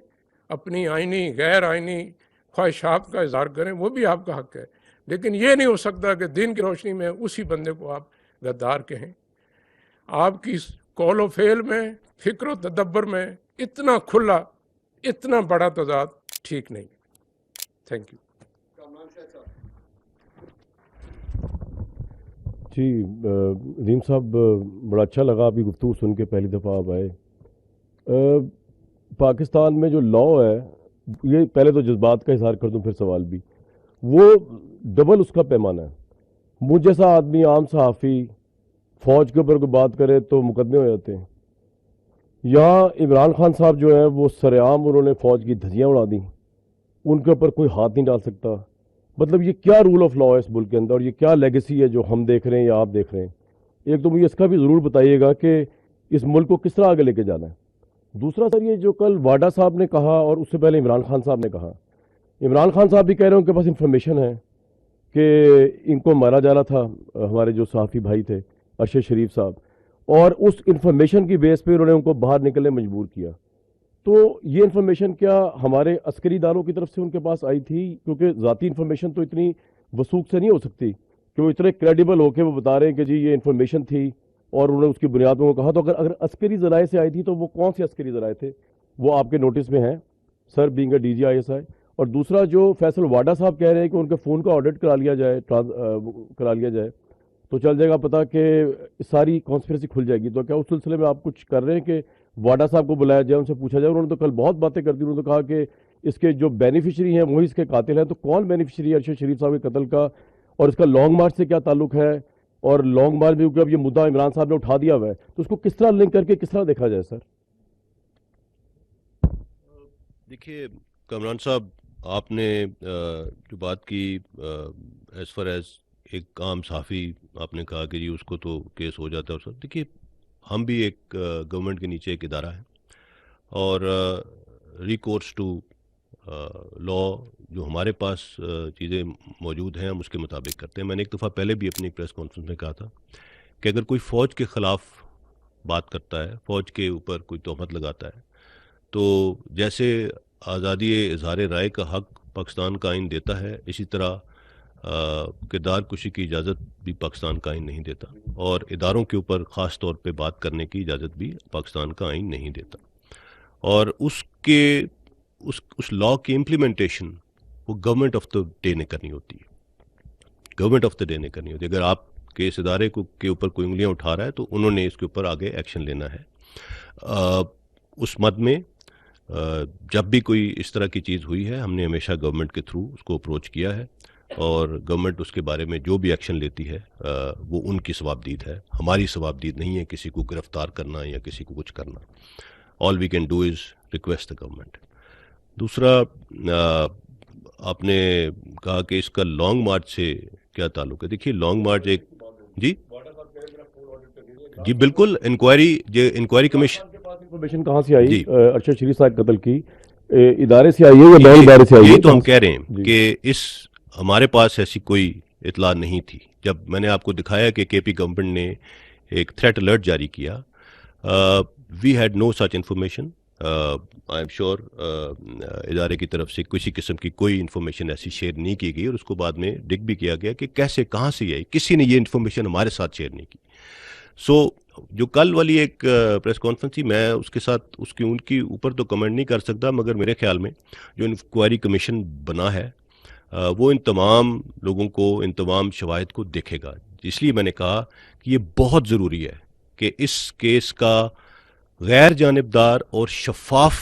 اپنی آئینی غیر آئینی خواہشات کا اظہار کریں، وہ بھی آپ کا حق ہے، لیکن یہ نہیں ہو سکتا کہ دن کی روشنی میں اسی بندے کو آپ غدار کہیں۔ آپ کی قول و فعل میں، فکر و تدبر میں اتنا کھلا، اتنا بڑا تضاد ٹھیک نہیں۔ Thank you. جی رحیم صاحب، بڑا اچھا لگا آپ کی گفتگو سن کے، پہلی دفعہ آپ آئے۔ پاکستان میں جو لاء ہے، یہ پہلے تو جذبات کا اظہار کر دوں پھر سوال بھی، وہ ڈبل اس کا پیمانہ ہے۔ مجھ جیسا آدمی، عام صحافی، فوج کے اوپر کوئی بات کرے تو مقدمے ہو جاتے ہیں۔ یہاں عمران خان صاحب جو ہیں وہ سرعام انہوں نے فوج کی دھجیاں اڑا دیں، ان کے اوپر کوئی ہاتھ نہیں ڈال سکتا۔ مطلب یہ کیا رول آف لاء ہے اس ملک کے اندر، اور یہ کیا لیگیسی ہے جو ہم دیکھ رہے ہیں یا آپ دیکھ رہے ہیں؟ ایک تو مجھے اس کا بھی ضرور بتائیے گا کہ اس ملک کو کس طرح آگے لے کے جانا ہے۔ دوسرا سر، یہ جو کل واڈا صاحب نے کہا اور اس سے پہلے عمران خان صاحب نے کہا عمران خان صاحب بھی کہہ رہے ہیں ان کے پاس انفارمیشن ہے کہ ان کو مارا جا رہا تھا، ہمارے جو صحافی بھائی تھے ارشد شریف صاحب، اور اس انفارمیشن کی بیس پہ انہوں نے ان کو باہر نکلنے مجبور کیا. تو یہ انفارمیشن کیا ہمارے عسکری اداروں کی طرف سے ان کے پاس آئی تھی؟ کیونکہ ذاتی انفارمیشن تو اتنی وثوق سے نہیں ہو سکتی کہ وہ اتنے کریڈیبل ہو کے وہ بتا رہے ہیں کہ جی یہ انفارمیشن تھی اور انہوں نے اس کی بنیاد پہ وہ کہا. تو اگر عسکری ذرائع سے آئی تھی تو وہ کون سے عسکری ذرائع تھے؟ وہ آپ کے نوٹس میں ہیں سر، بینگ اے DGISI. اور دوسرا جو فیصل واڈا صاحب کہہ رہے ہیں کہ ان کے فون کا آڈٹ کرا لیا جائے تو چل جائے گا پتہ کہ ساری کانسپریسی کھل جائے گی. تو کیا اس سلسلے میں آپ کچھ کر رہے ہیں کہ واڈا صاحب کو بلایا جائے، ان سے پوچھا جائے؟ انہوں نے تو کل بہت باتیں کر دی، انہوں نے تو کہا کہ اس کے جو بینیفیشری ہیں وہی اس کے قاتل ہیں. تو کون بینیفیشری ہے ارشد شریف صاحب کے قتل کا، اور اس کا لانگ مارچ سے کیا تعلق ہے؟ اور لانگ مارچ بھی اب یہ مدعا عمران صاحب نے اٹھا دیا ہوا ہے تو اس کو کس طرح لنک کر کے کس طرح دیکھا جائے سر؟ دیکھیے کامران صاحب، آپ نے جو بات کی ایز فار ایز ایک عام صحافی، آپ نے کہا کہ جی اس کو تو کیس ہو جاتا ہے. سر دیکھیے، ہم بھی ایک گورنمنٹ کے نیچے ایک ادارہ ہے، اور ریکورس ٹو لا جو ہمارے پاس چیزیں موجود ہیں ہم اس کے مطابق کرتے ہیں. میں نے ایک دفعہ پہلے بھی اپنی ایک پریس کانفرنس میں کہا تھا کہ اگر کوئی فوج کے خلاف بات کرتا ہے، فوج کے اوپر کوئی تہمت لگاتا ہے، تو جیسے آزادی اظہار رائے کا حق پاکستان کا آئین دیتا ہے، اسی طرح کردار کشی کی اجازت بھی پاکستان کا آئین نہیں دیتا، اور اداروں کے اوپر خاص طور پہ بات کرنے کی اجازت بھی پاکستان کا آئین نہیں دیتا. اور اس لا کی امپلیمنٹیشن وہ گورنمنٹ آف دا ڈے نے کرنی ہوتی ہے. گورنمنٹ آف دا ڈے نے کرنی ہوتی ہے. اگر آپ کے اس ادارے کے اوپر کوئی انگلیاں اٹھا رہا ہے تو انہوں نے اس کے اوپر آگے ایکشن لینا ہے. اس مد میں جب بھی کوئی اس طرح کی چیز ہوئی ہے، ہم نے ہمیشہ گورنمنٹ کے تھرو اس کو اپروچ کیا ہے، اور گورنمنٹ اس کے بارے میں جو بھی ایکشن لیتی ہے وہ ان کی ثوابدید ہے، ہماری ثوابدید نہیں ہے کسی کو گرفتار کرنا یا کسی کو کچھ کرنا. All we can do is request the government. دوسرا، آپ نے کہا کہ اس کا لانگ مارچ سے کیا تعلق ہے. دیکھیے لانگ مارچ ایک جی بالکل انکوائری کمیشن انفارمیشن کہاں سے آئی جی ارشد شریف صاحب قتل کی؟ ادارے سے آئی ہے یا بین ادارے سے آئی ہے؟ یہی تو ہم کہہ رہے ہیں کہ ہمارے پاس ایسی کوئی اطلاع نہیں تھی. جب میں نے آپ کو دکھایا کہ KP گورنمنٹ نے ایک تھریٹ الرٹ جاری کیا، we had no such information. I am sure ادارے کی طرف سے کسی قسم کی کوئی انفارمیشن ایسی شیئر نہیں کی گئی، اور اس کو بعد میں ڈگ بھی کیا گیا کہ کیسے کہاں سے آئی. کسی نے یہ انفارمیشن ہمارے ساتھ شیئر نہیں کی. سو جو کل والی ایک پریس کانفرنس تھی، میں اس کے ساتھ ان کی اوپر تو کمنٹ نہیں کر سکتا، مگر میرے خیال میں جو انکوائری کمیشن بنا ہے وہ ان تمام لوگوں کو، ان تمام شواہد کو دیکھے گا. اس لیے میں نے کہا کہ یہ بہت ضروری ہے کہ اس کیس کا غیر جانبدار اور شفاف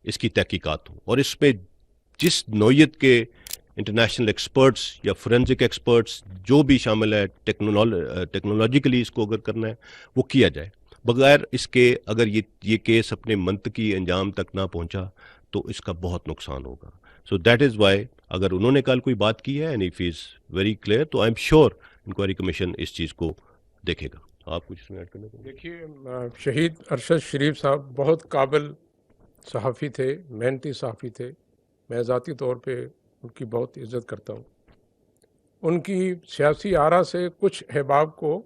اس کی تحقیقات ہوں، اور اس میں جس نوعیت کے انٹرنیشنل ایکسپرٹس یا فورینزک ایکسپرٹس جو بھی شامل ہے، ٹیکنالوجیکلی اس کو اگر کرنا ہے وہ کیا جائے. بغیر اس کے اگر یہ کیس اپنے منطقی انجام تک نہ پہنچا تو اس کا بہت نقصان ہوگا. سو دیٹ از وائی اگر انہوں نے کل کوئی بات کی ہے and if is very clear, تو I am sure inquiry commission اس چیز کو دیکھے گا. آپ کچھ اس میں ایڈ کرنا چاہیں گے؟ دیکھیے، شہید ارشد شریف صاحب بہت قابل صحافی تھے، محنتی صحافی تھے. میں ذاتی طور پہ ان کی بہت عزت کرتا ہوں. ان کی سیاسی آرا سے کچھ احباب کو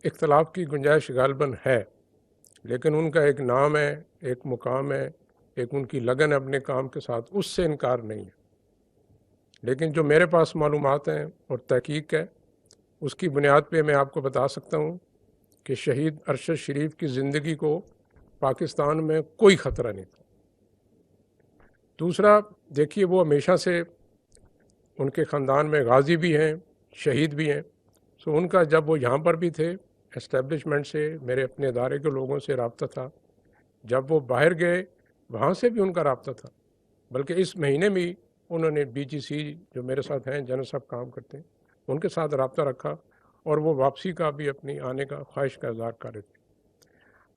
اختلاف کی گنجائش غالباً ہے، لیکن ان کا ایک نام ہے، ایک مقام ہے، ایک ان کی لگن ہے اپنے کام کے ساتھ، اس سے انکار نہیں ہے. لیکن جو میرے پاس معلومات ہیں اور تحقیق ہے، اس کی بنیاد پہ میں آپ کو بتا سکتا ہوں کہ شہید ارشد شریف کی زندگی کو پاکستان میں کوئی خطرہ نہیں تھا. دوسرا، دیکھیے وہ ہمیشہ سے ان کے خاندان میں غازی بھی ہیں، شہید بھی ہیں. سو ان کا جب وہ یہاں پر بھی تھے اسٹیبلشمنٹ سے، میرے اپنے ادارے کے لوگوں سے رابطہ تھا. جب وہ باہر گئے وہاں سے بھی ان کا رابطہ تھا. بلکہ اس مہینے میں انہوں نے BGC جو میرے ساتھ ہیں، جنرل صاحب کام کرتے ہیں، ان کے ساتھ رابطہ رکھا، اور وہ واپسی کا بھی اپنی آنے کا خواہش کا اظہار کر رہے تھے.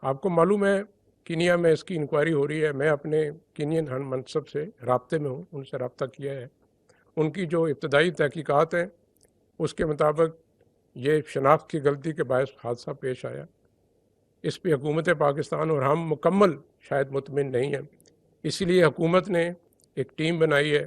آپ کو معلوم ہے کینیا میں اس کی انکوائری ہو رہی ہے. میں اپنے کینین ہم منصب سے رابطے میں ہوں، ان سے رابطہ کیا ہے. ان کی جو ابتدائی تحقیقات ہیں اس کے مطابق یہ شناخت کی غلطی کے باعث حادثہ پیش آیا. اس پہ حکومت پاکستان اور ہم مکمل شاید مطمئن نہیں ہیں. اسی لیے حکومت نے ایک ٹیم بنائی ہے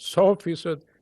100%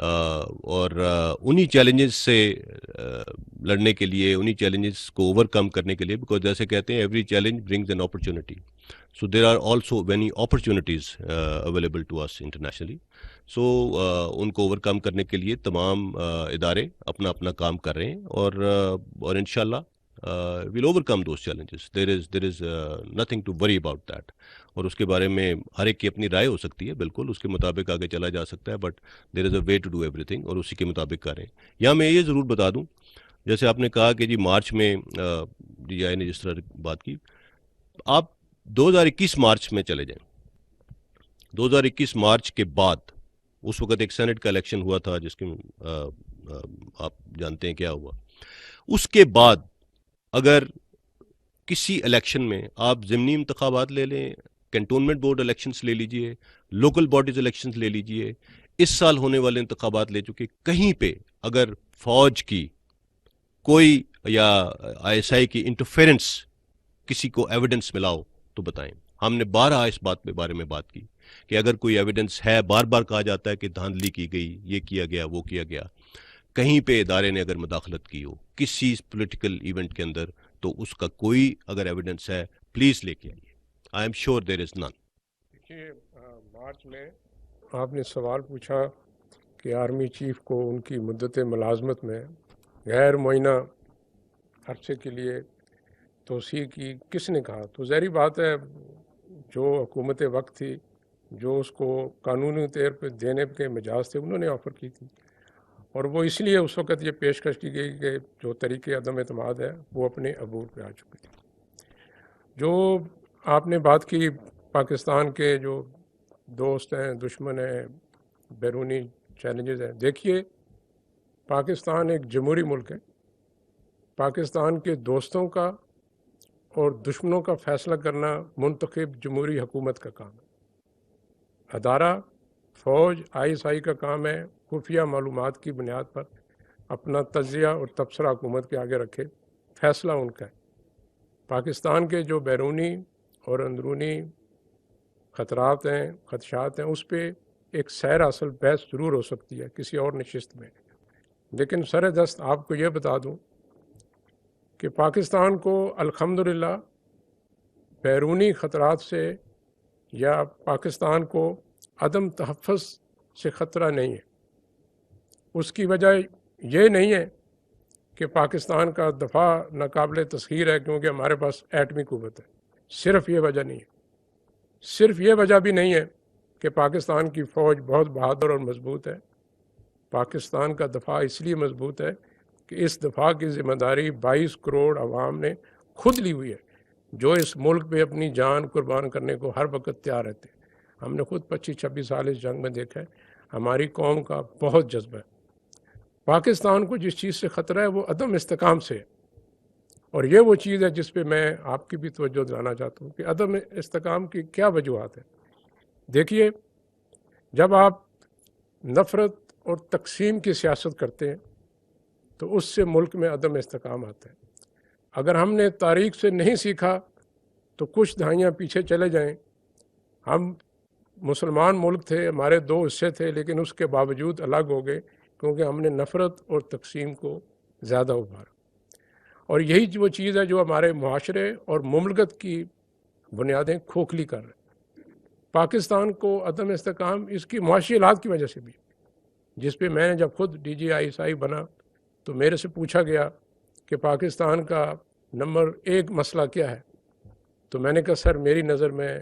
اور انہی چیلنجز سے لڑنے کے لیے, انہی چیلنجز کو اوور کم کرنے کے لیے, بیکاز جیسے کہتے ہیں every challenge brings an opportunity, so there are also many opportunities available to us internationally. So ان کو اوور کم کرنے کے لیے تمام ادارے اپنا اپنا کام کر رہے ہیں, اور انشاءاللہ we'll overcome those challenges. There is nothing to worry about that. اور اس کے بارے میں ہر ایک کی اپنی رائے ہو سکتی ہے, بالکل اس کے مطابق آگے چلا جا سکتا ہے, but there is a way to do everything, اور اسی کے مطابق کریں. یہاں میں یہ ضرور بتا دوں, جیسے آپ نے کہا کہ جی مارچ میں ڈی آئی نے جس طرح بات کی, آپ 2021 مارچ میں چلے جائیں. 2021 مارچ کے بعد اس وقت ایک سینٹ کا الیکشن ہوا تھا, جس کے آپ جانتے ہیں کیا ہوا. اس کے بعد اگر کسی الیکشن میں آپ ضمنی انتخابات لے لیں, کنٹونمنٹ بورڈ الیکشنز لے لیجئے, لوکل باڈیز الیکشنز لے لیجئے, اس سال ہونے والے انتخابات لے چکے, کہیں پہ اگر فوج کی کوئی یا آئی ایس آئی کی انٹرفیرنس کسی کو ایویڈنس ملا ہو تو بتائیں. ہم نے بارہا اس بارے میں بات کی کہ اگر کوئی ایویڈنس ہے, بار بار کہا جاتا ہے کہ دھاندلی کی گئی, یہ کیا گیا, وہ کیا گیا, کہیں پہ ادارے نے اگر مداخلت کی ہو کسی پولیٹیکل ایونٹ کے اندر, تو اس کا کوئی اگر ایویڈنس ہے پلیز لے کے آئیے. آئی ایم شیور دیر از نن. دیکھیے, مارچ میں آپ نے سوال پوچھا کہ آرمی چیف کو ان کی مدت ملازمت میں غیر معینہ عرصے کے لیے توسیع کی کس نے کہا. تو ظاہری بات ہے, جو حکومت وقت تھی, جو اس کو قانونی طور پہ دینے کے مجاز تھے, انہوں نے آفر کی تھی, اور وہ اس لیے اس وقت یہ پیشکش کی گئی کہ جو طریقے عدم اعتماد ہے وہ اپنے عبور پہ آ چکے تھے. جو آپ نے بات کی پاکستان کے جو دوست ہیں, دشمن ہیں, بیرونی چیلنجز ہیں, دیکھیے پاکستان ایک جمہوری ملک ہے. پاکستان کے دوستوں کا اور دشمنوں کا فیصلہ کرنا منتخب جمہوری حکومت کا کام ہے. ادارہ فوج آئی ایس آئی کا کام ہے خفیہ معلومات کی بنیاد پر اپنا تجزیہ اور تبصرہ حکومت کے آگے رکھے, فیصلہ ان کا ہے. پاکستان کے جو بیرونی اور اندرونی خطرات ہیں, خدشات ہیں, اس پہ ایک سیر اصل بحث ضرور ہو سکتی ہے کسی اور نشست میں. لیکن سر دست آپ کو یہ بتا دوں کہ پاکستان کو الحمدللہ بیرونی خطرات سے یا پاکستان کو عدم تحفظ سے خطرہ نہیں ہے. اس کی وجہ یہ نہیں ہے کہ پاکستان کا دفاع ناقابل تسخیر ہے کیونکہ ہمارے پاس ایٹمی قوت ہے. صرف یہ وجہ نہیں ہے. صرف یہ وجہ بھی نہیں ہے کہ پاکستان کی فوج بہت بہادر اور مضبوط ہے. پاکستان کا دفاع اس لیے مضبوط ہے کہ اس دفاع کی ذمہ داری 22 کروڑ عوام نے خود لی ہوئی ہے, جو اس ملک پہ اپنی جان قربان کرنے کو ہر وقت تیار رہتے ہیں. ہم نے خود 25-26 سال اس جنگ میں دیکھا ہے. ہماری قوم کا بہت جذبہ ہے. پاکستان کو جس چیز سے خطرہ ہے وہ عدم استحکام سے ہے, اور یہ وہ چیز ہے جس پہ میں آپ کی بھی توجہ دلانا چاہتا ہوں کہ عدم استحکام کی کیا وجوہات ہیں. دیکھیے, جب آپ نفرت اور تقسیم کی سیاست کرتے ہیں تو اس سے ملک میں عدم استحکام آتا ہے. اگر ہم نے تاریخ سے نہیں سیکھا تو کچھ دہائیاں پیچھے چلے جائیں. ہم مسلمان ملک تھے, ہمارے 2 حصے تھے, لیکن اس کے باوجود الگ ہو گئے کیونکہ ہم نے نفرت اور تقسیم کو زیادہ ابھارا. اور یہی وہ چیز ہے جو ہمارے معاشرے اور مملکت کی بنیادیں کھوکھلی کر رہے. پاکستان کو عدم استحکام اس کی معاشی حالات کی وجہ سے بھی, جس پہ میں نے جب خود ڈی جی آئی ایس آئی بنا تو میرے سے پوچھا گیا کہ پاکستان کا نمبر 1 مسئلہ کیا ہے. تو میں نے کہا سر میری نظر میں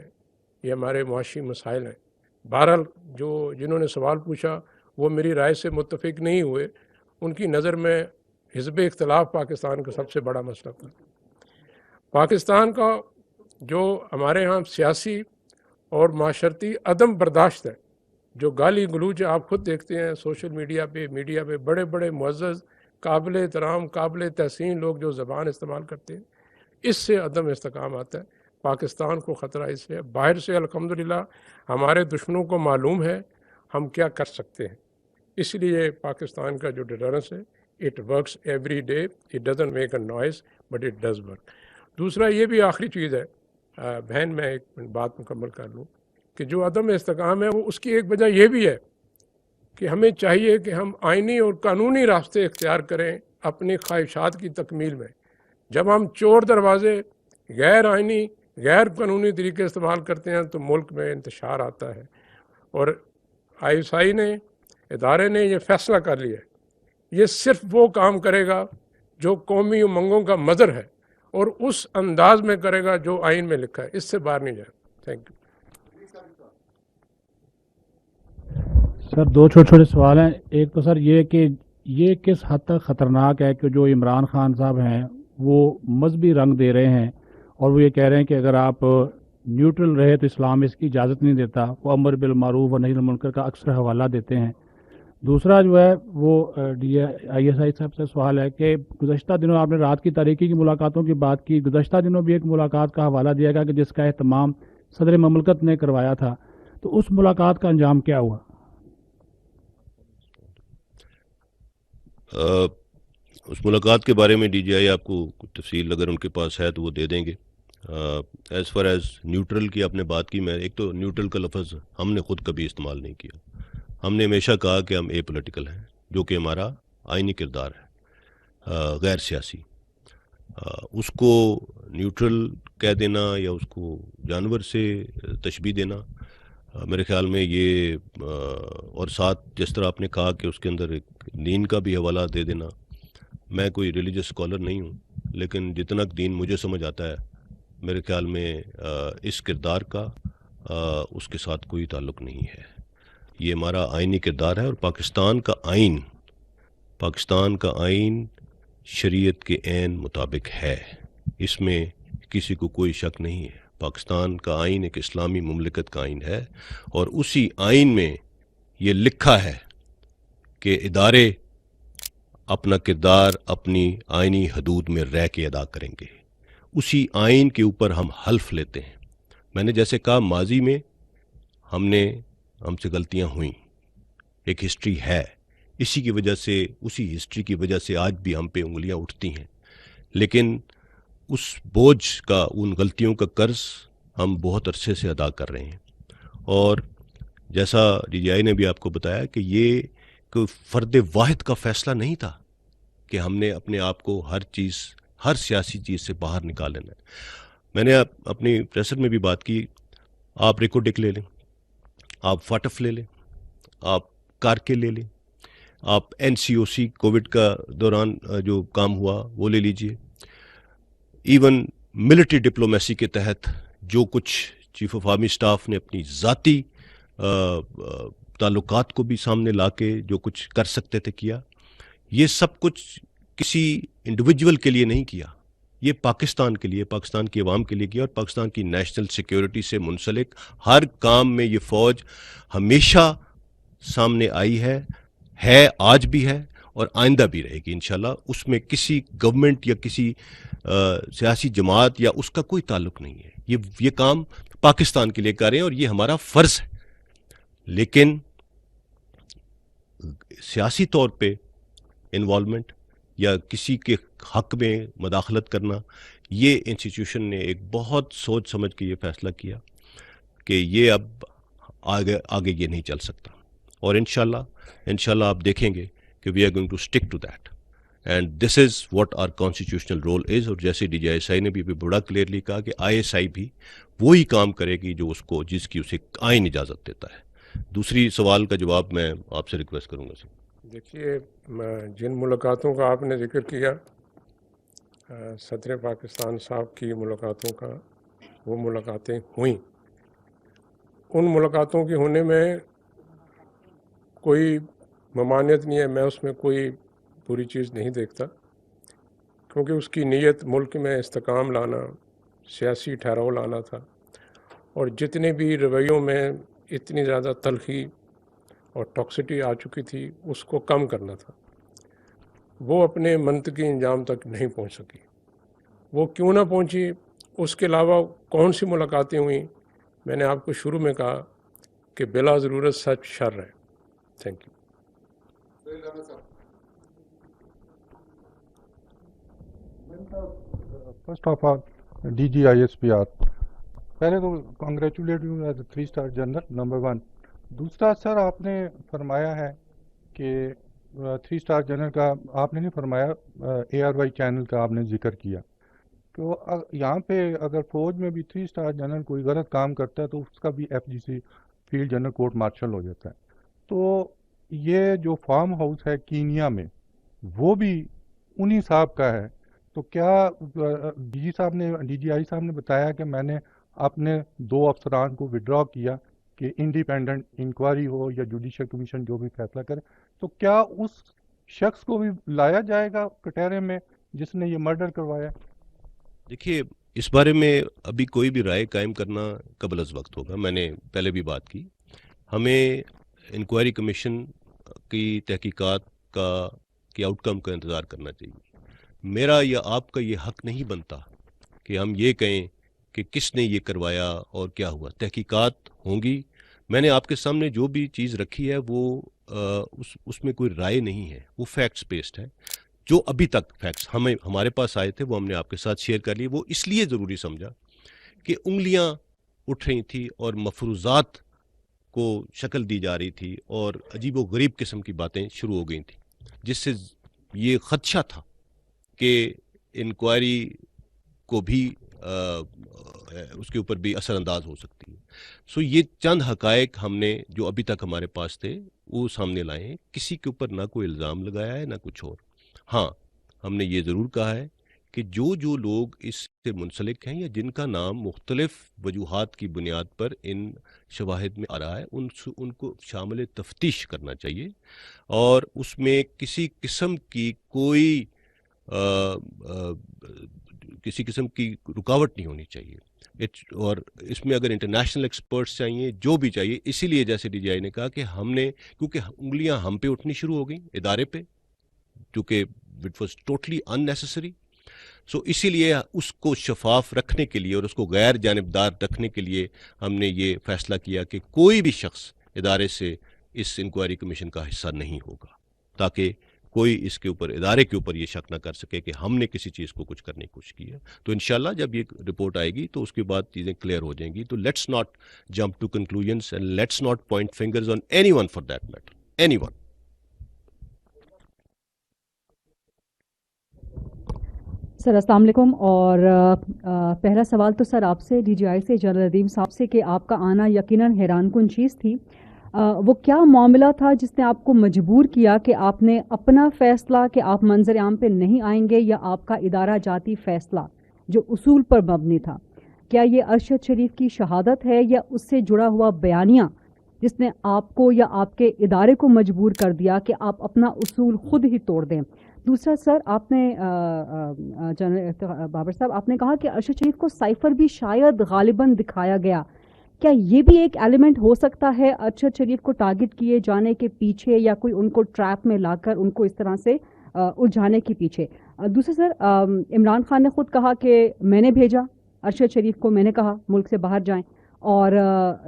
یہ ہمارے معاشی مسائل ہیں. بہرحال جنہوں نے سوال پوچھا وہ میری رائے سے متفق نہیں ہوئے. ان کی نظر میں حزب اختلاف پاکستان کا سب سے بڑا مسئلہ تھا. پاکستان کا جو ہمارے ہاں سیاسی اور معاشرتی عدم برداشت ہے, جو گالی گلوچ آپ خود دیکھتے ہیں سوشل میڈیا پہ بڑے بڑے معزز قابل احترام قابل تحسین لوگ جو زبان استعمال کرتے ہیں, اس سے عدم استحکام آتا ہے. پاکستان کو خطرہ اس سے. باہر سے الحمدللہ ہمارے دشمنوں کو معلوم ہے ہم کیا کر سکتے ہیں, اس لیے پاکستان کا جو ڈیٹرنس ہے it works every day. It doesn't make a noise but it does work. دوسرا یہ بھی آخری چیز ہے بہن, میں ایک بات مکمل کر لوں کہ جو عدم استحکام ہے وہ اس کی ایک وجہ یہ بھی ہے کہ ہمیں چاہیے کہ ہم آئینی اور قانونی راستے اختیار کریں اپنی خواہشات کی تکمیل میں. جب ہم چور دروازے غیر آئینی غیر قانونی طریقے استعمال کرتے ہیں تو ملک میں انتشار آتا ہے. اور ISI نے ادارے نے یہ فیصلہ کر لیا ہے یہ صرف وہ کام کرے گا جو قومی امنگوں کا مظہر ہے اور اس انداز میں کرے گا جو آئین میں لکھا ہے. اس سے باہر نہیں جائے. Thank you. سر دو چھوٹے چھوٹے سوال ہیں. ایک تو سر یہ کہ یہ کس حد تک خطرناک ہے کہ جو عمران خان صاحب ہیں وہ مذہبی رنگ دے رہے ہیں اور وہ یہ کہہ رہے ہیں کہ اگر آپ نیوٹرل رہے تو اسلام اس کی اجازت نہیں دیتا. وہ امر بالمعروف اور نہی عن المنکر کا اکثر حوالہ دیتے ہیں. دوسرا جو ہے وہ ISI صاحب سے سوال ہے کہ گزشتہ دنوں آپ نے رات کی تاریکی کی ملاقاتوں کی بات کی. گزشتہ دنوں بھی ایک ملاقات کا حوالہ دیا گیا کہ جس کا اہتمام صدر مملکت نے کروایا تھا. تو اس ملاقات کا انجام کیا ہوا؟ اس ملاقات کے بارے میں DGI آپ کو تفصیل اگر ان کے پاس ہے تو وہ دے دیں گے. ایز فار ایز نیوٹرل کی آپ نے بات کی, میں ایک تو نیوٹرل کا لفظ ہم نے خود کبھی استعمال نہیں کیا. ہم نے ہمیشہ کہا کہ ہم پولیٹیکل ہیں, جو کہ ہمارا آئینی کردار ہے, غیر سیاسی. اس کو نیوٹرل کہہ دینا یا اس کو جانور سے تشبیہ دینا میرے خیال میں یہ, اور ساتھ جس طرح آپ نے کہا کہ اس کے اندر ایک دین کا بھی حوالہ دے دینا. میں کوئی ریلیجس اسکالر نہیں ہوں, لیکن جتنا دین مجھے سمجھ آتا ہے میرے خیال میں اس کردار کا اس کے ساتھ کوئی تعلق نہیں ہے. یہ ہمارا آئینی کردار ہے, اور پاکستان کا آئین شریعت کے عین مطابق ہے. اس میں کسی کو کوئی شک نہیں ہے. پاکستان کا آئین ایک اسلامی مملکت کا آئین ہے, اور اسی آئین میں یہ لکھا ہے کہ ادارے اپنا کردار اپنی آئینی حدود میں رہ کے ادا کریں گے. اسی آئین کے اوپر ہم حلف لیتے ہیں. میں نے جیسے کہا ماضی میں ہم سے غلطیاں ہوئیں, ایک ہسٹری ہے, اسی کی وجہ سے, اسی ہسٹری کی وجہ سے آج بھی ہم پہ انگلیاں اٹھتی ہیں. لیکن اس بوجھ کا, ان غلطیوں کا قرض ہم بہت عرصے سے ادا کر رہے ہیں. اور جیسا DGI نے بھی آپ کو بتایا کہ یہ کوئی فرد واحد کا فیصلہ نہیں تھا کہ ہم نے اپنے آپ کو ہر سیاسی چیز سے باہر نکال لینا ہے. میں نے اپنی پریسر میں بھی بات کی, آپ ریکوڈک لے لیں, آپ فاٹف لے لیں, آپ کارکے لے لیں, آپ NCOC کووڈ کا دوران جو کام ہوا وہ لے لیجئے. ایون ملٹری ڈپلومیسی کے تحت جو کچھ چیف آف آرمی سٹاف نے اپنی ذاتی تعلقات کو بھی سامنے لا کے جو کچھ کر سکتے تھے کیا. یہ سب کچھ کسی انڈیویجول کے لیے نہیں کیا, یہ پاکستان کے لیے, پاکستان کی عوام کے لیے کیا. اور پاکستان کی نیشنل سیکیورٹی سے منسلک ہر کام میں یہ فوج ہمیشہ سامنے آئی ہے, آج بھی ہے, اور آئندہ بھی رہے گی انشاءاللہ. اس میں کسی گورنمنٹ یا کسی سیاسی جماعت یا اس کا کوئی تعلق نہیں ہے. یہ کام پاکستان کے لیے کر رہے ہیں اور یہ ہمارا فرض ہے. لیکن سیاسی طور پہ انوالومنٹ یا کسی کے حق میں مداخلت کرنا, یہ انسٹیٹیوشن نے ایک بہت سوچ سمجھ کے یہ فیصلہ کیا کہ یہ اب آگے یہ نہیں چل سکتا. اور انشاءاللہ آپ دیکھیں گے کہ we are going to stick to that, and this is what our constitutional role is. اور جیسے DGI نے بھی بڑا کلیئرلی کہا کہ ISI بھی وہی کام کرے گی جو جس کی اسے آئین اجازت دیتا ہے. دوسری سوال کا جواب میں آپ سے ریکویسٹ کروں گا سر. دیکھیے, جن ملاقاتوں کا آپ نے ذکر کیا, صدر پاکستان صاحب کی ملاقاتوں کا, وہ ملاقاتیں ہوئیں. ان ملاقاتوں کے ہونے میں کوئی ممانعت نہیں ہے, میں اس میں کوئی بری چیز نہیں دیکھتا, کیونکہ اس کی نیت ملک میں استحکام لانا, سیاسی ٹھہراؤ لانا تھا. اور جتنے بھی رویوں میں اتنی زیادہ تلخی اور ٹاکسٹی آ چکی تھی اس کو کم کرنا تھا. وہ اپنے منطقی انجام تک نہیں پہنچ سکی. وہ کیوں نہ پہنچی, اس کے علاوہ کون سی ملاقاتیں ہوئیں, میں نے آپ کو شروع میں کہا کہ بلا ضرورت سچ شر ہے. Thank you. First of all, DGISP, پہلے تو congratulate you as a 3 star general number 1. دوسرا سر, آپ نے فرمایا ہے کہ 3 اسٹار جنرل کا آپ نے نہیں فرمایا, ARY چینل کا آپ نے ذکر کیا, تو یہاں پہ اگر فوج میں بھی 3 اسٹار جنرل کوئی غلط کام کرتا ہے تو اس کا بھی FGC field general court martial ہو جاتا ہے. تو یہ جو فارم ہاؤس ہے کینیا میں وہ بھی انہی صاحب کا ہے, تو کیا DG صاحب نے, DGI صاحب نے بتایا کہ میں نے اپنے 2 افسران کو وڈرا کیا کہ انڈیپینڈنٹ انکوائری ہو یا جوڈیشل کمیشن جو بھی فیصلہ کرے, تو کیا اس شخص کو بھی لایا جائے گا کٹہرے میں جس نے یہ مرڈر کروایا؟ دیکھیے, اس بارے میں ابھی کوئی بھی رائے قائم کرنا قبل از وقت ہوگا. میں نے پہلے بھی بات کی, ہمیں انکوائری کمیشن کی تحقیقات کی آؤٹ کم کا انتظار کرنا چاہیے. میرا یا آپ کا یہ حق نہیں بنتا کہ ہم یہ کہیں کہ کس نے یہ کروایا اور کیا ہوا. تحقیقات ہوں گی. میں نے آپ کے سامنے جو بھی چیز رکھی ہے وہ اس میں کوئی رائے نہیں ہے, وہ فیکٹس بیسڈ ہے. جو ابھی تک فیکٹس ہمارے پاس آئے تھے وہ ہم نے آپ کے ساتھ شیئر کر لیے. وہ اس لیے ضروری سمجھا کہ انگلیاں اٹھ رہی تھی اور مفروضات کو شکل دی جا رہی تھی اور عجیب و غریب قسم کی باتیں شروع ہو گئی تھیں, جس سے یہ خدشہ تھا کہ انکوائری کو بھی اس کے اوپر بھی اثر انداز ہو سکتی ہے. سو یہ چند حقائق ہم نے جو ابھی تک ہمارے پاس تھے وہ سامنے لائے ہیں. کسی کے اوپر نہ کوئی الزام لگایا ہے نہ کچھ اور. ہاں, ہم نے یہ ضرور کہا ہے کہ جو لوگ اس سے منسلک ہیں یا جن کا نام مختلف وجوہات کی بنیاد پر ان شواہد میں آ رہا ہے ان کو شامل تفتیش کرنا چاہیے, اور اس میں کسی قسم کی کوئی رکاوٹ نہیں ہونی چاہیے. اور اس میں اگر انٹرنیشنل ایکسپرٹس چاہیے, جو بھی چاہیے, اسی لیے جیسے DGI نے کہا کہ ہم نے, کیونکہ انگلیاں ہم پہ اٹھنی شروع ہو گئیں ادارے پہ, کیونکہ it was totally unnecessary. So اسی لیے اس کو شفاف رکھنے کے لیے اور اس کو غیر جانبدار رکھنے کے لیے ہم نے یہ فیصلہ کیا کہ کوئی بھی شخص ادارے سے اس انکوائری کمیشن کا حصہ نہیں ہوگا, تاکہ کوئی اس کے اوپر, ادارے کے اوپر یہ شک نہ کر سکے کہ ہم نے کسی چیز کو کچھ کرنے کی کوشش کی ہے. تو انشاءاللہ جب یہ رپورٹ آئے گی تو اس کے بعد چیزیں کلیئر ہو جائیں گی. تو let's not jump to conclusions and let's not point fingers on anyone for that matter, anyone. Sir السلام علیکم. اور پہلا سوال تو سر آپ سے, DGI سے, جنرل عظیم صاحب سے, کہ آپ کا آنا یقیناً حیران کن چیز تھی. وہ کیا معاملہ تھا جس نے آپ کو مجبور کیا کہ آپ نے اپنا فیصلہ کہ آپ منظر عام پہ نہیں آئیں گے, یا آپ کا ادارہ جاتی فیصلہ جو اصول پر مبنی تھا, کیا یہ ارشد شریف کی شہادت ہے یا اس سے جڑا ہوا بیانیہ جس نے آپ کو یا آپ کے ادارے کو مجبور کر دیا کہ آپ اپنا اصول خود ہی توڑ دیں؟ دوسرا سر, آپ نے جنرل بابر صاحب, آپ نے کہا کہ ارشد شریف کو سائفر بھی شاید غالباً دکھایا گیا. کیا یہ بھی ایک ایلیمنٹ ہو سکتا ہے ارشد شریف کو ٹارگٹ کیے جانے کے پیچھے, یا کوئی ان کو ٹریپ میں لا کر ان کو اس طرح سے الجھانے کے پیچھے؟ دوسرا سر, عمران خان نے خود کہا کہ میں نے بھیجا ارشد شریف کو, میں نے کہا ملک سے باہر جائیں, اور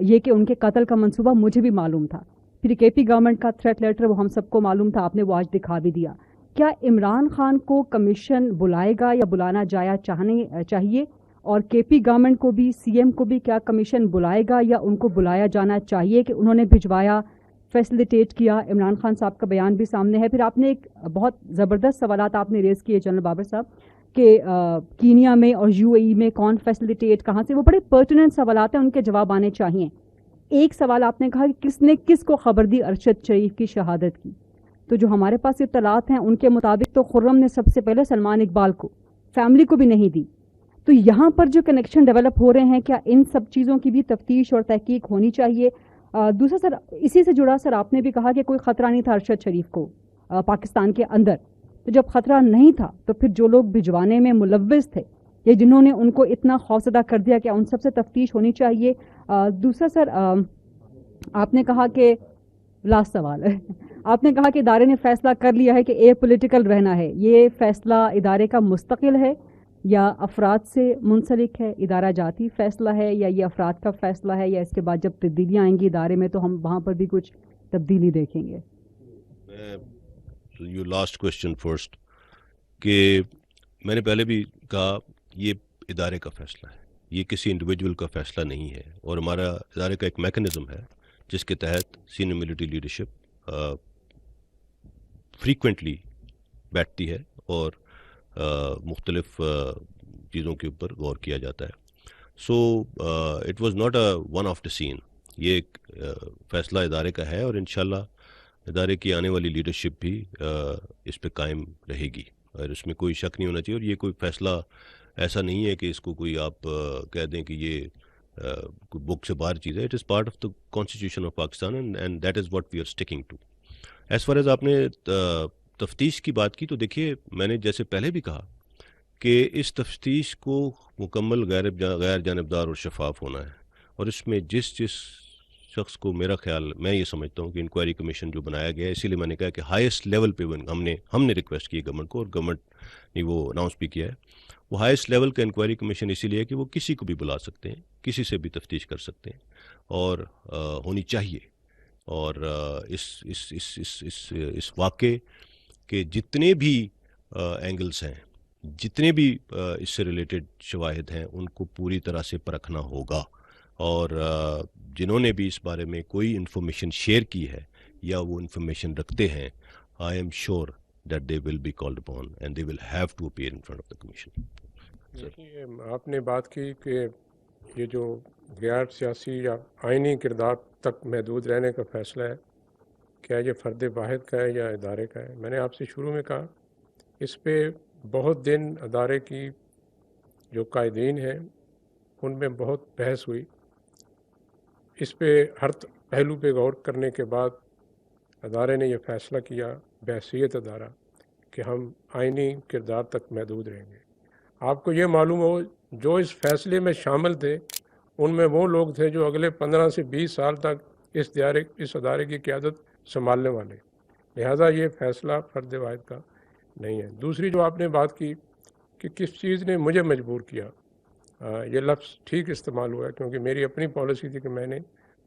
یہ کہ ان کے قتل کا منصوبہ مجھے بھی معلوم تھا. پھر KP گورنمنٹ کا تھریٹ لیٹر وہ ہم سب کو معلوم تھا, آپ نے وہ آج دکھا بھی دیا. کیا عمران خان کو کمیشن بلائے گا یا بلانا چاہیے, اور KP گورنمنٹ کو بھی, CM کو بھی کیا کمیشن بلائے گا یا ان کو بلایا جانا چاہیے کہ انہوں نے بھجوایا, فیسلیٹیٹ کیا؟ عمران خان صاحب کا بیان بھی سامنے ہے. پھر آپ نے ایک بہت زبردست سوالات آپ نے ریز کیے جنرل بابر صاحب کہ کینیا میں اور UAE میں کون فیسلیٹیٹ, کہاں سے, وہ بڑے پرٹیننٹ سوالات ہیں, ان کے جواب آنے چاہیے. ایک سوال آپ نے کہا کہ کس نے کس کو خبر دی ارشد شریف کی شہادت کی, تو جو ہمارے پاس اطلاعات ہیں ان کے مطابق تو خرم نے سب سے پہلے سلمان اقبال کو, فیملی کو بھی نہیں دی. تو یہاں پر جو کنیکشن ڈیولپ ہو رہے ہیں, کیا ان سب چیزوں کی بھی تفتیش اور تحقیق ہونی چاہیے؟ دوسرا سر, اسی سے جڑا سر, آپ نے بھی کہا کہ کوئی خطرہ نہیں تھا ارشد شریف کو پاکستان کے اندر. تو جب خطرہ نہیں تھا تو پھر جو لوگ بھجوانے میں ملوث تھے یا جنہوں نے ان کو اتنا خوفزدہ کر دیا, کیا ان سب سے تفتیش ہونی چاہیے؟ دوسرا سر, آپ نے کہا کہ لاسٹ سوال ہے, آپ نے کہا کہ ادارے نے فیصلہ کر لیا ہے کہ اے پولیٹیکل رہنا ہے. یہ فیصلہ ادارے کا مستقل ہے یا افراد سے منسلک ہے؟ ادارہ جاتی فیصلہ ہے یا یہ افراد کا فیصلہ ہے, یا اس کے بعد جب تبدیلیاں آئیں گی ادارے میں تو ہم وہاں پر بھی کچھ تبدیلی دیکھیں گے؟ یو لاسٹ کوشچن فرسٹ, کہ میں نے پہلے بھی کہا یہ ادارے کا فیصلہ ہے, یہ کسی انڈیویجول کا فیصلہ نہیں ہے. اور ہمارا ادارے کا ایک میکنزم ہے جس کے تحت سینئر ملٹری لیڈرشپ فریکوینٹلی بیٹھتی ہے اور مختلف چیزوں کے اوپر غور کیا جاتا ہے. So it was not a one of the scene. یہ ایک فیصلہ ادارے کا ہے اور انشاءاللہ ادارے کی آنے والی لیڈرشپ بھی اس پہ قائم رہے گی اور اس میں کوئی شک نہیں ہونا چاہیے. اور یہ کوئی فیصلہ ایسا نہیں ہے کہ اس کو کوئی آپ کہہ دیں کہ یہ کوئی بک سے باہر چیز ہے. It is part of the constitution of Pakistan and that is what we are sticking to. As far as آپ نے تفتیش کی بات کی تو دیکھیے میں نے جیسے پہلے بھی کہا کہ اس تفتیش کو مکمل غیر جانبدار اور شفاف ہونا ہے. اور اس میں جس شخص کو میرا خیال میں یہ سمجھتا ہوں کہ انکوائری کمیشن جو بنایا گیا ہے, اسی لیے میں نے کہا کہ ہائیسٹ لیول پہ ہم نے ریکویسٹ کی گورنمنٹ کو اور گورنمنٹ نے وہ اناؤنس بھی کیا ہے. وہ ہائیسٹ لیول کا انکوائری کمیشن اسی لیے کہ وہ کسی کو بھی بلا سکتے ہیں, کسی سے بھی تفتیش کر سکتے ہیں اور ہونی چاہیے. اور اس واقعے کے جتنے بھی اینگلز ہیں, جتنے بھی اس سے ریلیٹڈ شواہد ہیں, ان کو پوری طرح سے پرکھنا ہوگا. اور جنہوں نے بھی اس بارے میں کوئی انفارمیشن شیئر کی ہے یا وہ انفارمیشن رکھتے ہیں, I am sure that they will be called upon and they will have to appear in front of the commission. دیکھیے آپ نے بات کی کہ یہ جو غیر سیاسی یا آئینی کردار تک محدود رہنے کا فیصلہ ہے, کیا یہ فرد واحد کا ہے یا ادارے کا ہے. میں نے آپ سے شروع میں کہا اس پہ بہت دن ادارے کی جو قائدین ہیں ان میں بہت بحث ہوئی. اس پہ ہر پہلو پہ غور کرنے کے بعد ادارے نے یہ فیصلہ کیا بحیثیت ادارہ کہ ہم آئینی کردار تک محدود رہیں گے. آپ کو یہ معلوم ہو جو اس فیصلے میں شامل تھے ان میں وہ لوگ تھے جو اگلے 15 سے 20 سال تک اس ادارے کی قیادت سنبھالنے والے. لہذا یہ فیصلہ فرد واحد کا نہیں ہے. دوسری جو آپ نے بات کی کہ کس چیز نے مجھے مجبور کیا, یہ لفظ ٹھیک استعمال ہوا ہے کیونکہ میری اپنی پالیسی تھی کہ میں نے